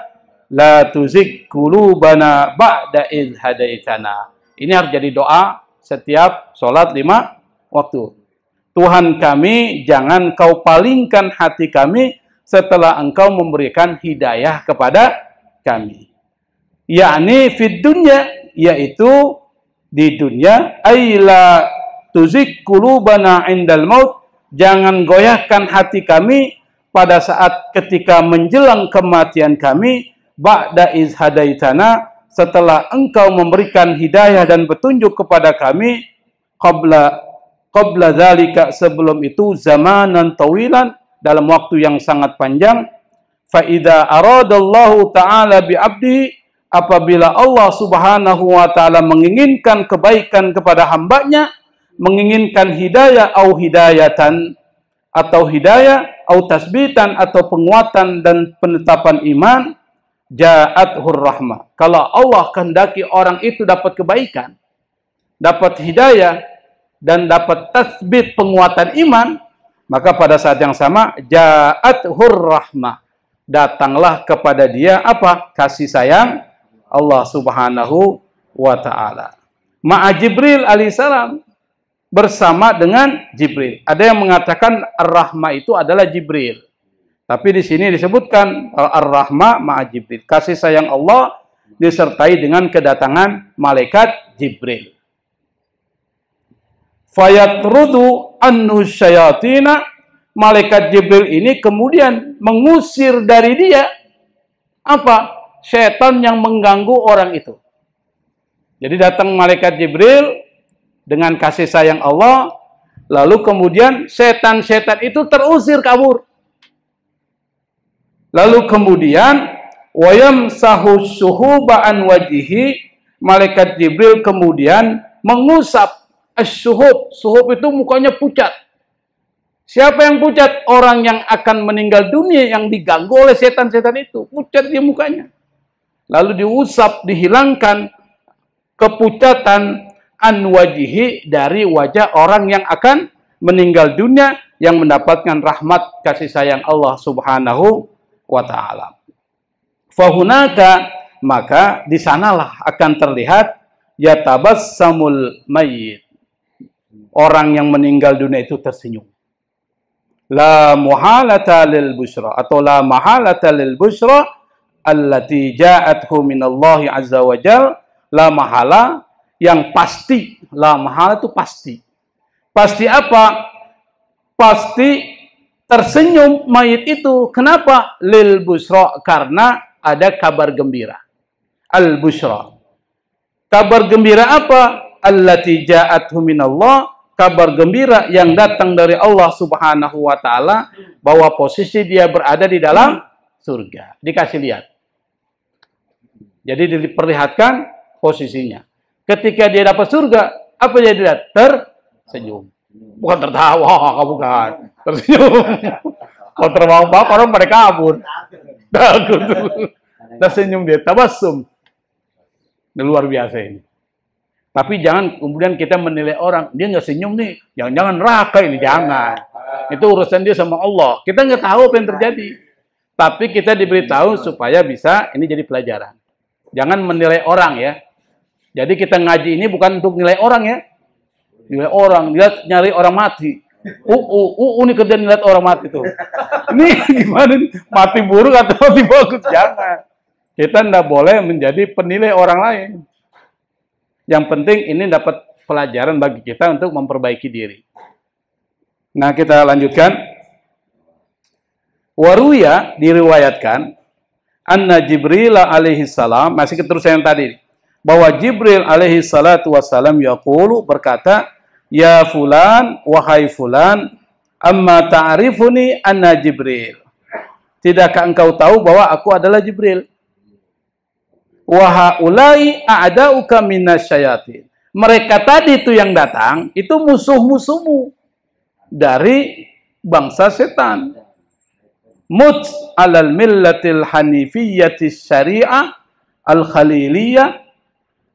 la tuzigh qulubana ba'da idh hadaitana. Ini harus jadi doa setiap sholat 5 waktu. Tuhan kami, jangan kau palingkan hati kami setelah engkau memberikan hidayah kepada kami. Yakni fid dunya, yaitu di dunia, aila tuzigh qulubana indal maut, jangan goyahkan hati kami pada saat ketika menjelang kematian kami, ba'da iz hadaitana, setelah engkau memberikan hidayah dan petunjuk kepada kami, qabla dzalika, sebelum itu, zamanan tawilan, dalam waktu yang sangat panjang. Fa idza aradallahu ta'ala bi 'abdihi, apabila Allah Subhanahu wa ta'ala menginginkan kebaikan kepada hambanya, menginginkan hidayah au hidayatan, atau hidayah au tasbitan, atau penguatan dan penetapan iman, ja'athur rahmah. Kalau Allah kehendaki orang itu dapat kebaikan, dapat hidayah, dan dapat tasbit, penguatan iman, maka pada saat yang sama, ja'athur rahmah, datanglah kepada dia apa? Kasih sayang Allah Subhanahu wa ta'ala. Ma'a Jibril alaihissalam, bersama dengan Jibril. Ada yang mengatakan ar-rahmah itu adalah Jibril. Tapi di sini disebutkan ar-rahmah ma'a Jibril. Kasih sayang Allah disertai dengan kedatangan malaikat Jibril. Fayatrudu anhu syayatina, malaikat Jibril ini kemudian mengusir dari dia apa? Setan yang mengganggu orang itu. Jadi datang malaikat Jibril dengan kasih sayang Allah, lalu kemudian setan-setan itu terusir kabur. Lalu kemudian wayamsahu syuhuba an wajihi, malaikat Jibril kemudian mengusap as-syuhub. Syuhub itu mukanya pucat. Siapa yang pucat? Orang yang akan meninggal dunia, yang diganggu oleh setan-setan itu. Pucat dia mukanya. Lalu diusap, dihilangkan kepucatan an wajihi, dari wajah orang yang akan meninggal dunia, yang mendapatkan rahmat kasih sayang Allah Subhanahu wa ta'ala. Fahunaka, maka di sanalah akan terlihat yatabassamul mayyit, orang yang meninggal dunia itu tersenyum. La muhalata lil busyra, atau la mahalata lil busyra allati ja'athu minallahi azza wa jal, la mahala, yang pasti. La mahala itu pasti. Pasti apa? Pasti tersenyum mayit itu. Kenapa? Lil busyra, karena ada kabar gembira. Al busyra, kabar gembira apa? Allati ja'athu minallah, kabar gembira yang datang dari Allah Subhanahu wa ta'ala, bahwa posisi dia berada di dalam surga. Dikasih lihat. Jadi diperlihatkan posisinya. Ketika dia dapat surga, apa dia dilihat? Tersenyum. Bukan tertawa, bukan. Tersenyum. Kalau tertawa orang mereka kabur. Tersenyum dia, tabassum. Luar biasa ini. Tapi jangan kemudian kita menilai orang, dia nggak senyum nih, jangan-jangan neraka ini, jangan. Itu urusan dia sama Allah. Kita nggak tahu apa yang terjadi. Tapi kita diberitahu supaya bisa ini jadi pelajaran. Jangan menilai orang ya. Jadi kita ngaji ini bukan untuk nilai orang ya. Nilai orang, lihat nyari orang mati. Ini kerja nilai orang mati tuh. Ini gimana? Mati buruk atau mati bagus? Jangan. Kita tidak boleh menjadi penilai orang lain. Yang penting ini dapat pelajaran bagi kita untuk memperbaiki diri. Nah, kita lanjutkan. Waruya, diriwayatkan, anna Jibril alaihi salam, masih keterusan yang tadi, bahwa Jibril alaihi salatu wassalam yaqulu, berkata, ya fulan, wahai fulan, amma ta'rifuni anna Jibril. Tidakkah engkau tahu bahwa aku adalah Jibril? Wa haula'i a'da'uka minasyayatin. Mereka tadi itu yang datang, itu musuh-musuhmu dari bangsa setan. Mut alal millatil hanifiyyati syari'ah al-khaliliyah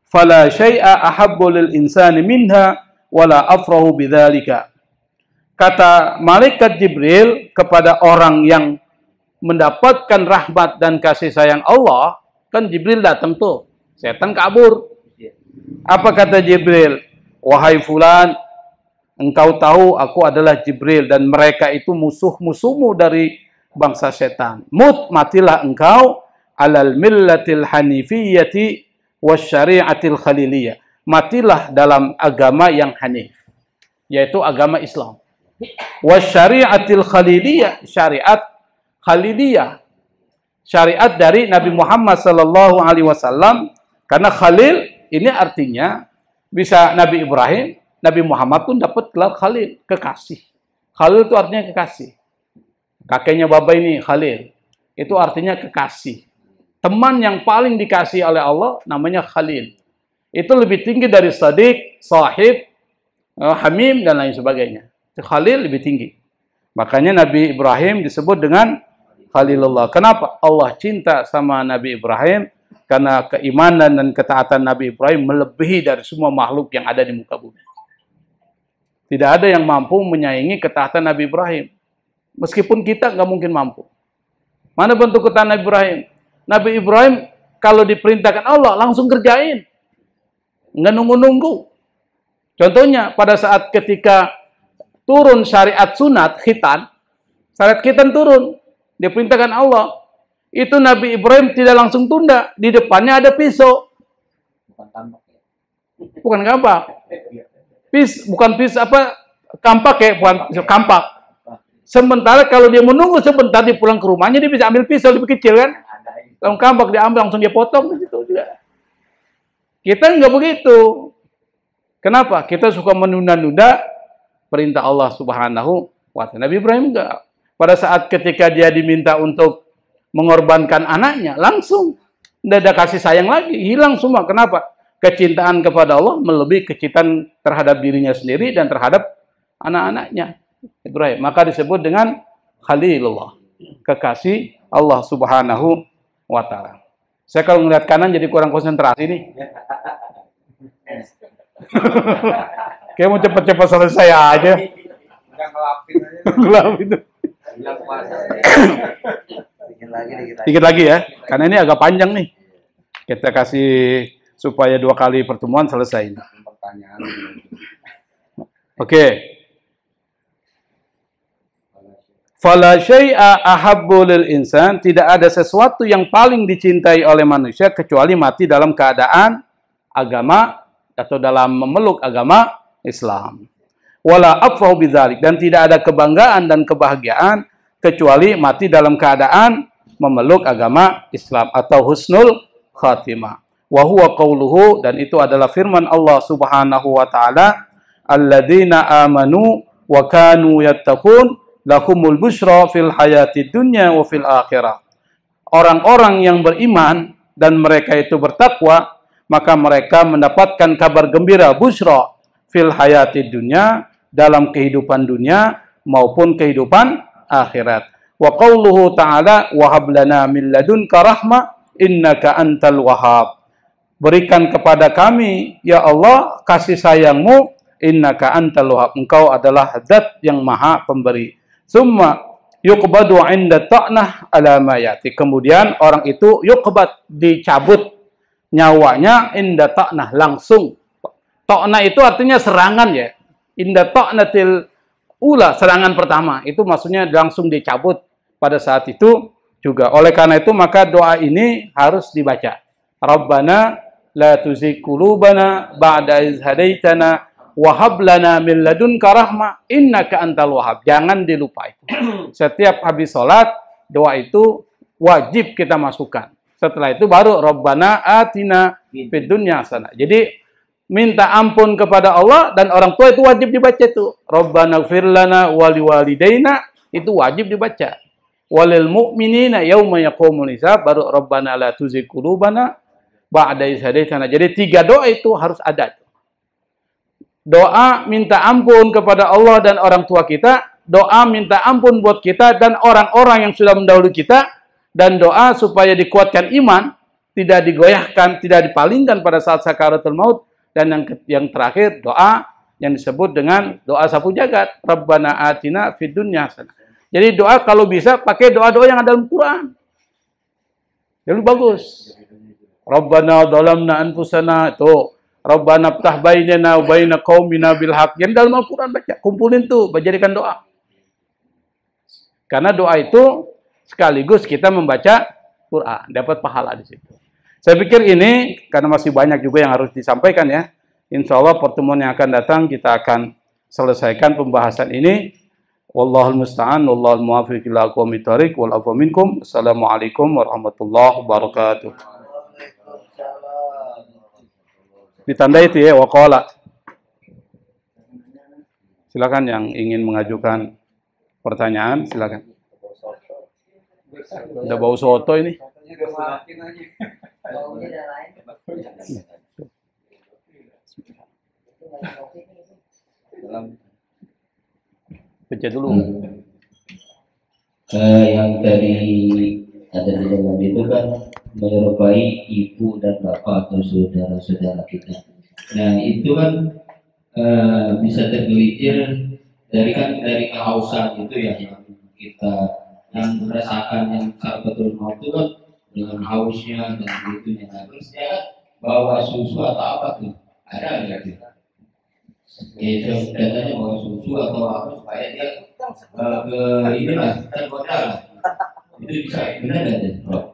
fala syai'a ahabbu lil insani minha wala afrahu bidzalika. Kata malaikat Jibril kepada orang yang mendapatkan rahmat dan kasih sayang Allah, kan Jibril datang tuh. Setan kabur. Apa kata Jibril? Wahai fulan, engkau tahu aku adalah Jibril dan mereka itu musuh-musuhmu dari bangsa setan. Matilah engkau alal millatil hanifiyyati wasyari'atil khaliliyah. Matilah dalam agama yang hanif, yaitu agama Islam. Wasyari'atil khaliliyah, syariat khaliliyah. Syariat dari Nabi Muhammad sallallahu alaihi wasallam, karena Khalil ini artinya bisa Nabi Ibrahim, Nabi Muhammad pun dapat gelar Khalil, kekasih. Khalil itu artinya kekasih. Kakeknya Baba ini Khalil, itu artinya kekasih. Teman yang paling dikasih oleh Allah namanya Khalil. Itu lebih tinggi dari Sadiq, Sahib, Hamim, dan lain sebagainya. Khalil lebih tinggi. Makanya Nabi Ibrahim disebut dengan Khalilullah. Kenapa? Allah cinta sama Nabi Ibrahim karena keimanan dan ketaatan Nabi Ibrahim melebihi dari semua makhluk yang ada di muka bumi. Tidak ada yang mampu menyaingi ketaatan Nabi Ibrahim. Meskipun kita nggak mungkin mampu. Mana bentuk ketaatan Nabi Ibrahim? Nabi Ibrahim kalau diperintahkan Allah langsung kerjain. Nggak nunggu-nunggu. Contohnya pada saat ketika turun syariat sunat khitan, syariat khitan turun, diperintahkan Allah. Itu Nabi Ibrahim tidak langsung tunda. Di depannya ada pisau. Bukan kampak. Kampak ya, bukan kampak. Sementara kalau dia menunggu sebentar dia pulang ke rumahnya, dia bisa ambil pisau lebih kecil kan? Kalau kampak diambil langsung dia potong gitu juga. Kita nggak begitu. Kenapa? Kita suka menunda-nunda perintah Allah Subhanahu wa Ta'ala. Nabi Ibrahim enggak. Pada saat ketika dia diminta untuk mengorbankan anaknya, langsung tidak ada kasih sayang lagi, hilang semua. Kenapa? Kecintaan kepada Allah melebihi kecintaan terhadap dirinya sendiri dan terhadap anak-anaknya. Ibrahim. Maka disebut dengan Khalilullah, kekasih Allah Subhanahu wa Ta'ala. Saya kalau ngeliat kanan jadi kurang konsentrasi nih. Kayak mau cepet-cepet selesai aja. Ngelapin itu. Dikit lagi ya, karena ini agak panjang nih. Kita kasih supaya 2 kali pertemuan selesai. Oke. Fala syai'a ahabbu lil insan, tidak ada sesuatu yang paling dicintai oleh manusia kecuali mati dalam keadaan agama atau dalam memeluk agama Islam. Wala afrahu bidzalik, dan tidak ada kebanggaan dan kebahagiaan kecuali mati dalam keadaan memeluk agama Islam atau husnul khatimah. Wa huwa qauluhu, dan itu adalah firman Allah Subhanahu wa taala, alladzina amanu wa kanu yattaqun lahumul busyra fil hayati dunya wa fil akhirah. Orang-orang yang beriman dan mereka itu bertakwa, maka mereka mendapatkan kabar gembira, busyra fil hayati dunya, dalam kehidupan dunia maupun kehidupan akhirat. Wa qauluhu ta'ala wa hab lana min ladunka rahmah innaka antal wahhab. Berikan kepada kami ya Allah kasih sayangmu, innaka antal wahhab, engkau adalah zat yang maha pemberi. Summa yuqbadu 'inda ta'nah ala ma yati. Kemudian orang itu yuqbad, dicabut nyawanya, inda ta'nah, langsung. Ta'nah itu artinya serangan ya. Inda ta'natil ula, serangan pertama. Itu maksudnya langsung dicabut pada saat itu juga. Oleh karena itu maka doa ini harus dibaca. Rabbana la tuzigh qulubana ba'da idh hadaitana wa hab lana min ladunka rahmah innaka antal wahhab. Jangan dilupa itu. Setiap habis sholat, doa itu wajib kita masukkan. Setelah itu baru Rabbana atina fid dunya hasanah. Jadi minta ampun kepada Allah dan orang tua itu wajib dibaca itu. Rabbana ighfir lana wa liwalidayna, itu wajib dibaca. Walil mu'minina yauma yaqumul hisab, baru Rabbana la tuzigh qulubana ba'da idh hadaitana. Jadi 3 doa itu harus ada. Doa minta ampun kepada Allah dan orang tua kita, doa minta ampun buat kita dan orang-orang yang sudah mendahului kita, dan doa supaya dikuatkan iman, tidak digoyahkan, tidak dipalingkan pada saat sakaratul maut, dan yang terakhir doa yang disebut dengan doa sapu jagat, Rabbana atina fid dunya hasanah. Jadi doa kalau bisa pakai doa-doa yang ada dalam Quran. Jadi bagus. Rabbana dhalamna anfusana itu. Rabbana ftah bainana wa baina qaumina bil haqq. Yang dalam Al-Quran baca, kumpulin tuh, jadikan doa. Karena doa itu sekaligus kita membaca Quran, dapat pahala di situ. Saya pikir ini karena masih banyak juga yang harus disampaikan ya. Insya Allah pertemuan yang akan datang kita akan selesaikan pembahasan ini. Wallahul musta'an, wallahul muwaffiq ila aqwamit thoriq, wal afwa minkum. Assalamualaikum warahmatullahi wabarakatuh. Ditandai itu ya, waqala. Silakan yang ingin mengajukan pertanyaan, silakan. Udah bau soto ini. Baca dulu. Yang tadi ada di dalam itu kan menyerupai ibu dan bapak atau saudara-saudara kita. Nah itu kan bisa tergelincir dari kehausan itu ya yang kita yang merasakan yang saat betul mau itu kan dengan hausnya dan itunya. Nah, terus dia bawa susu atau apa tuh? Ada nggak gitu? Itu katanya bawa susu atau apa supaya dia ke inilah tergoda lah. Itu bisa benar nggak?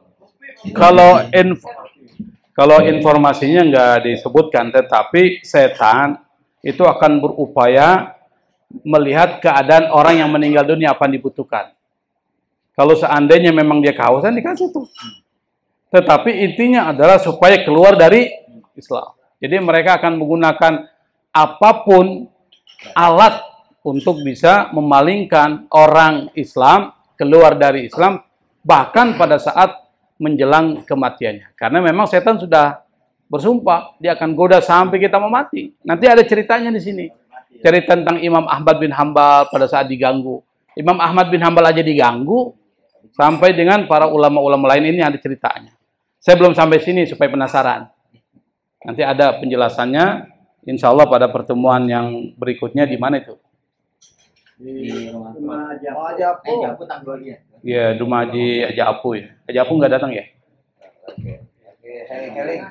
Kalau informasinya nggak disebutkan, tetapi setan itu akan berupaya melihat keadaan orang yang meninggal dunia apa yang dibutuhkan. Kalau seandainya memang dia kehausan, dikasih tuh. Tetapi intinya adalah supaya keluar dari Islam. Jadi mereka akan menggunakan apapun alat untuk bisa memalingkan orang Islam keluar dari Islam, bahkan pada saat menjelang kematiannya. Karena memang setan sudah bersumpah, dia akan goda sampai kita mau mati. Nanti ada ceritanya di sini. Cerita tentang Imam Ahmad bin Hambal pada saat diganggu. Imam Ahmad bin Hambal aja diganggu, sampai dengan para ulama-ulama lain ini ada ceritanya. Saya belum sampai sini supaya penasaran. Nanti ada penjelasannya, insya Allah pada pertemuan yang berikutnya di mana itu? Di rumah Ajapu tanggalnya. Ya, rumah Haji Apu ya. Haji Apu nggak datang ya? Heling.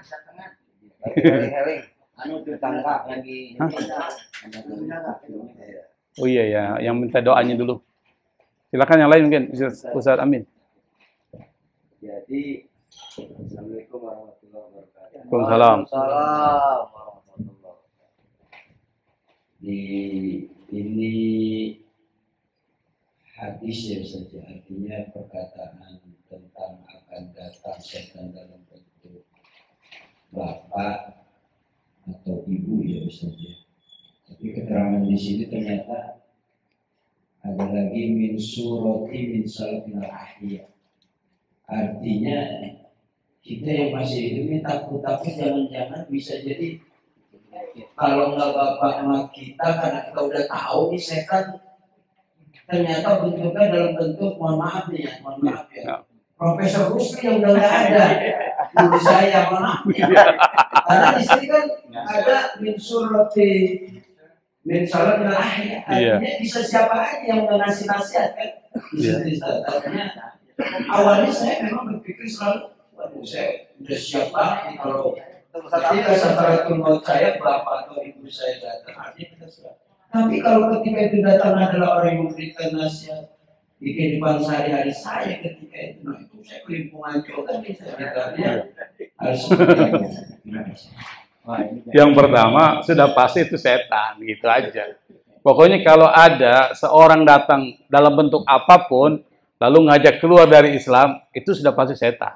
Anu tetangga lagi. Oh iya ya, yang minta doanya dulu. Silakan yang lain mungkin, Ustaz Amin. Jadi, Assalamualaikum warahmatullahi wabarakatuh. Waalaikumsalam. Di ini hadis ya saja, artinya perkataan tentang akan datang setan dalam bentuk bapak atau ibu ya saja. Tapi keterangan di sini ternyata ada lagi min surati min salatil ahya. Artinya kita yang masih hidup ini takut-takut jangan-jangan bisa jadi kalau nggak bapak emak kita karena kita udah tahu nih setan ternyata bentuknya dalam bentuk mohon maaf ya Profesor Rusli yang udah nggak ada guru saya mohon maaf ya. Karena di sini kan ada min surati min salatil ahya. Artinya bisa siapa aja yang udah ngasih nasihat kan di sini. Artinya awalnya saya memang berpikir selalu, waduh saya udah siap banget kalau ketika sakaratul maut saya bapak atau ibu saya datang, artinya kita siap. Tapi kalau ketika itu datang adalah orang yang memberikan nasihat di kehidupan sehari-hari saya ketika itu, nah itu saya kelimpungan juga bisa ceritanya harus Yang pertama sudah pasti itu setan, gitu aja. Pokoknya kalau ada seorang datang dalam bentuk apapun lalu ngajak keluar dari Islam, itu sudah pasti setan.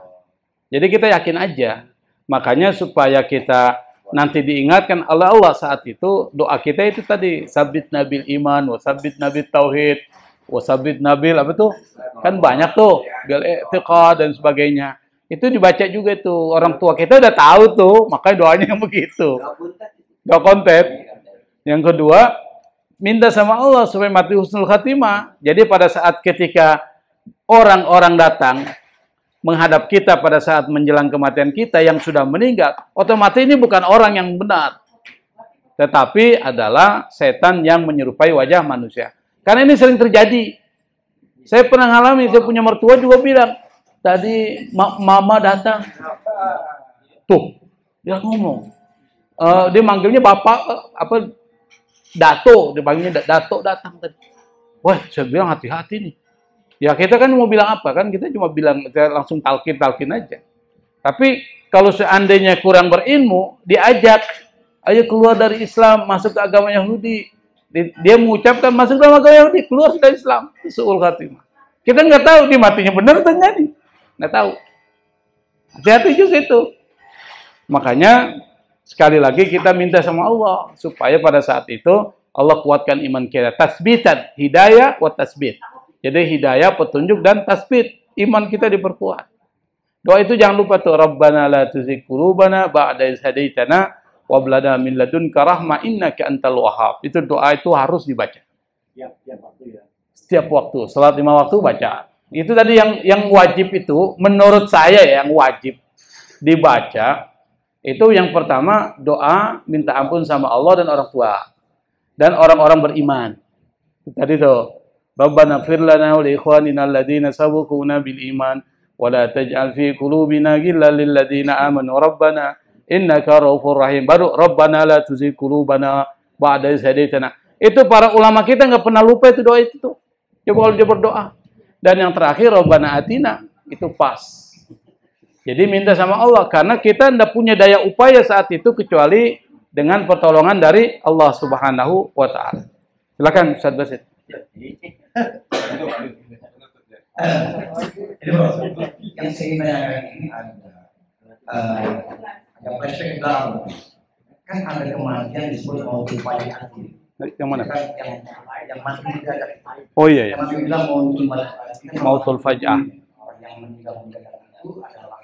Jadi kita yakin aja. Makanya supaya kita nanti diingatkan oleh Allah saat itu, doa kita itu tadi, sabit nabil iman, wasabit nabil tauhid, wasabit nabil apa tuh? Kan banyak tuh, bil i'tiqad dan sebagainya. Itu dibaca juga tuh. Orang tua kita udah tahu tuh, makanya doanya yang begitu. Doa konten. Yang kedua, minta sama Allah supaya mati husnul khatimah. Jadi pada saat ketika orang-orang datang menghadap kita pada saat menjelang kematian kita yang sudah meninggal, otomatis ini bukan orang yang benar, tetapi adalah setan yang menyerupai wajah manusia. Karena ini sering terjadi. Saya pernah ngalami, saya punya mertua juga bilang, tadi mama datang. Tuh, dia ngomong. Dia manggilnya bapak, Dato, dia panggilnya Dato datang tadi. Wah, saya bilang hati-hati nih. Ya kita kan mau bilang apa kan? Kita cuma bilang, kita langsung talkin aja. Tapi kalau seandainya kurang berilmu, diajak, ayo keluar dari Islam, masuk ke agama Yahudi. Dia mengucapkan masuk dalam agama Yahudi, keluar dari Islam. Su'ul khatimah. Kita nggak tahu dia matinya benar atau enggak nih. Nggak tahu. Hati-hati juga itu. Makanya sekali lagi kita minta sama Allah supaya pada saat itu Allah kuatkan iman kita. Tasbitan, hidayah wa tasbit. Jadi hidayah, petunjuk dan tasbit. Iman kita diperkuat. Doa itu jangan lupa tuh. Rabbana la tuzigh qulubana ba'da idh hadaitana wa hab lana min ladunka rahmah innaka antal wahhab. Itu doa itu harus dibaca. Setiap waktu ya. Setiap waktu, salat 5 waktu baca. Itu tadi yang wajib itu menurut saya ya, yang wajib dibaca itu yang pertama doa minta ampun sama Allah dan orang tua dan orang-orang beriman. Tadi tuh Rabbana ighfir lana wa li ikhwanina alladziina sabaquna bil iman wa la taj'al fi qulubina ghillan lil ladzina amanu rabbana innaka ra'ufur rahim. Baru Rabbana la tuzigh qulubana ba'da idh hadaitana. Itu para ulama kita nggak pernah lupa itu doa itu tuh. Coba kalau dia berdoa. Dan yang terakhir Rabbana atina, itu pas. Jadi minta sama Allah karena kita tidak punya daya upaya saat itu kecuali dengan pertolongan dari Allah Subhanahu wa taala. Silakan Ustaz Basit. Yang saya ingin tanyakan ini ada flashback belakang. Kan ada kematian disebut mautul faja'ah. Yang mana? Yang mati mendadak. Oh iya ya. Yang mati bilang Mautul faja'ah. Yang meninggal mendadak itu adalah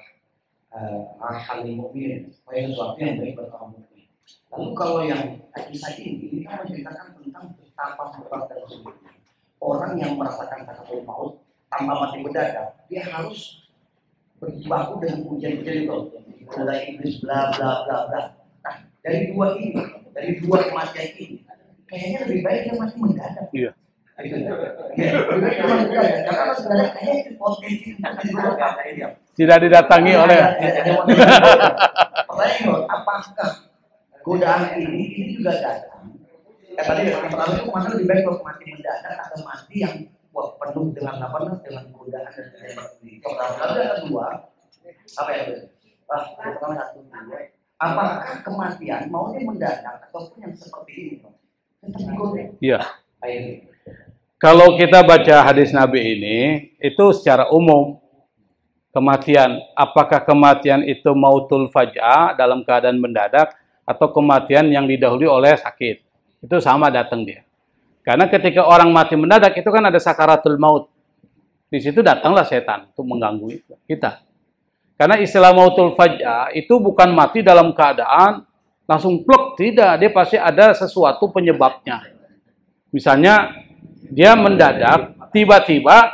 hal yang mukmin, sesuatu yang baik buat orang mukmin. Lalu kalau yang kisah ini kan menceritakan tentang betapa hebat dan sulitnya orang yang merasakan sakaratul maut tanpa mati mendadak, dia harus berjibaku dengan ujian-ujian itu, mulai iblis bla bla bla bla. Nah, dari dua kematian ini, kayaknya lebih baik dia mati mendadak. Iya. Karena sebenarnya kayaknya itu potensi Tidak didatangi oleh. Pertanyaan, apakah godaan ini juga datang? Tadi yang pertama itu mana lebih baik kalau mati mendadak atau mati yang penuh dengan dengan godaan dan seperti itu. Lalu yang kedua, apa ya? Pertama satu dua. Apakah kematian maunya mendadak ataupun yang seperti ini? Iya. Kalau kita baca hadis Nabi ini, itu secara umum kematian. Apakah kematian itu mautul faj'ah dalam keadaan mendadak atau kematian yang didahului oleh sakit? Itu sama datang dia. Karena ketika orang mati mendadak itu kan ada sakaratul maut. Di situ datanglah setan untuk mengganggu kita. Karena istilah mautul faj'ah itu bukan mati dalam keadaan langsung plek, tidak. Dia pasti ada sesuatu penyebabnya. Misalnya dia mendadak, tiba-tiba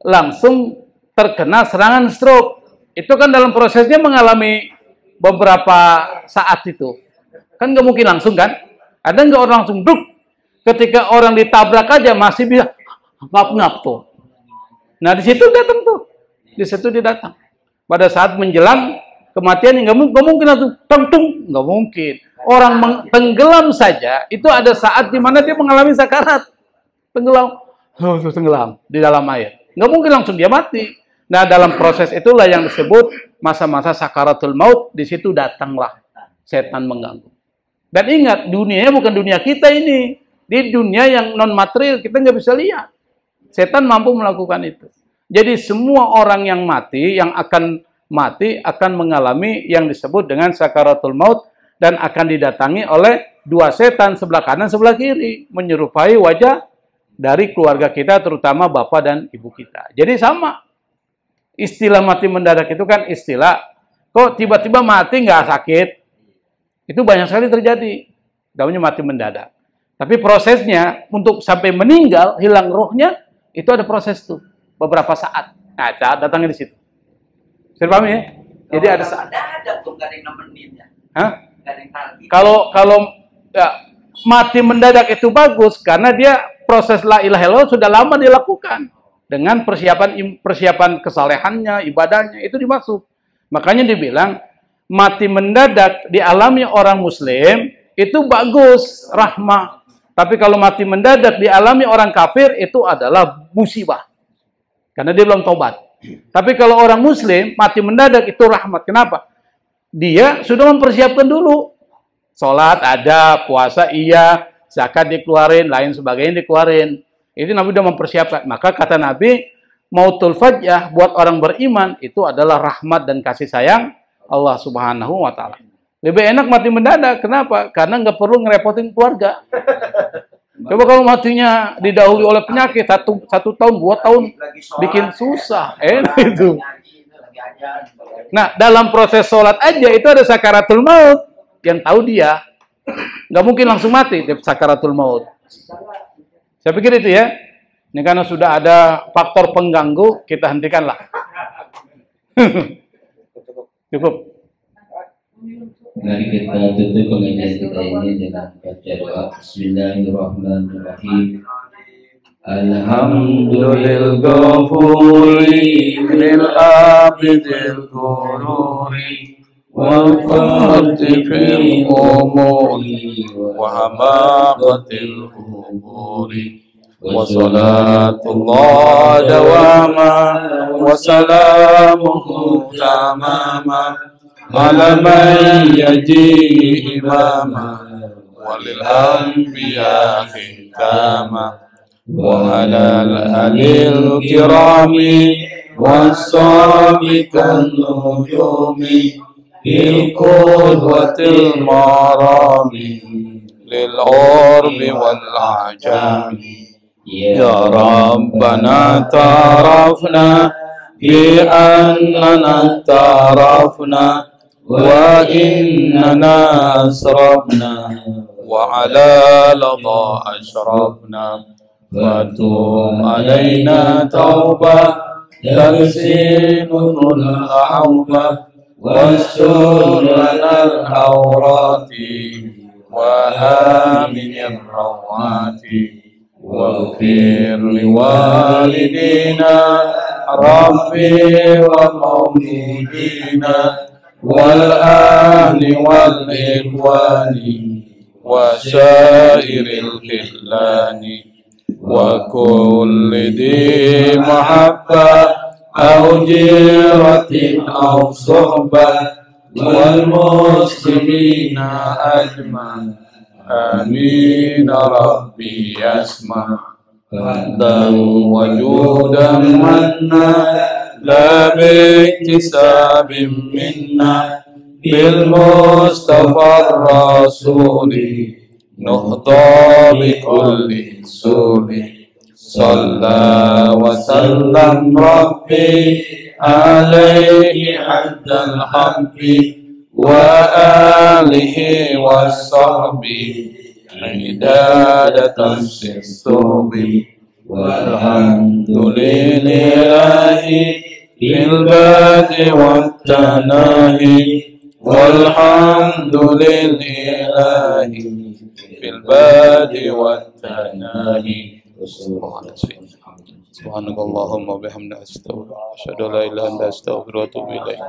langsung terkena serangan stroke. Itu kan dalam prosesnya mengalami beberapa saat itu. Kan nggak mungkin langsung kan? Ada nggak orang langsung duk? Ketika orang ditabrak aja masih bisa ngap-ngap tuh. Nah di situ datang tuh. Di situ dia datang. Pada saat menjelang kematian nggak mungkin langsung tung, nggak mungkin. Orang tenggelam saja itu ada saat di mana dia mengalami sakarat. Tenggelam di dalam air. Nggak mungkin langsung dia mati. Nah, dalam proses itulah yang disebut masa-masa sakaratul maut. Di situ datanglah setan mengganggu. Dan ingat, dunianya bukan dunia kita ini. Di dunia yang non material kita nggak bisa lihat. Setan mampu melakukan itu. Jadi semua orang yang mati, yang akan mati akan mengalami yang disebut dengan sakaratul maut dan akan didatangi oleh dua setan sebelah kanan sebelah kiri menyerupai wajah dari keluarga kita, terutama bapak dan ibu kita. Jadi sama. Istilah mati mendadak itu kan istilah, kok tiba-tiba mati nggak sakit. Itu banyak sekali terjadi. Namanya mati mendadak. Tapi prosesnya untuk sampai meninggal, hilang rohnya, itu ada proses tuh. Beberapa saat. Nah, datangnya di situ. Saya paham ya? Jadi ada saat. Ada tuh, nggak ada yang nemeninnya. Hah? Nggak ada yang target. Kalau ya, mati mendadak itu bagus karena dia proses la ilaha illallah sudah lama dilakukan. dengan persiapan kesalehannya, ibadahnya, itu dimaksud. Makanya dibilang mati mendadak dialami orang muslim itu bagus, rahmah. Tapi kalau mati mendadak dialami orang kafir itu adalah musibah. Karena dia belum taubat. Tapi kalau orang muslim mati mendadak itu rahmat. Kenapa? Dia sudah mempersiapkan dulu. Sholat ada, puasa iya, zakat dikeluarin, lain sebagainya dikeluarin. Itu Nabi sudah mempersiapkan. Maka kata Nabi, mautul fajjah buat orang beriman itu adalah rahmat dan kasih sayang Allah Subhanahu wa taala. Lebih enak mati mendadak. Kenapa? Karena nggak perlu ngerepotin keluarga. Coba kalau matinya didahului oleh penyakit satu tahun, 2 tahun, bikin susah. Itu. Nah, dalam proses sholat aja itu ada sakaratul maut. Yang tahu dia. Nggak mungkin langsung mati di sakaratul maut. Saya pikir itu ya. Ini karena sudah ada faktor pengganggu, kita hentikanlah. Cukup. Mari kita tutup pengajian kita ini dengan baca doa. Bismillahirrahmanirrahim. Alhamdulillah ghafuri lil abidil ghururi wal fatifil umuri wa hamaqatil umuri wa salatullah dawama wa salamuhu tamama ala man yaji imama walil anbiya khitama wa alal alil kirami wasabikan nujumi bil qudwatil marami lil urbi wal ajami ya rabbana tarafna bi annana tarafna wa innana asrafna wa ala lada ashrafna fatum alaina tauba tansinul auba wastur lana al-awrati wa aminir rawati waghfir liwalidina rabbi wa maulidina wal ahli wal ikhwani wa syairil khillani wa kulli di mahabbah aw jiratin aw suhbah wal muslimina ajma amin rabbi yasma dan wajudan manna la biktisabim minna bil mustafa rasuli nuhda bi kulli suri salla wa sallam rabbi alaihi haddal habbi wa alihi wa sahbihi idadatan sirsubi walhamdulillahi fil badi wat tanahi walhamdulillahi fil badi wat tanahi. Subhanakallahumma bihamdika astaghfiruka wa atubu ilaik.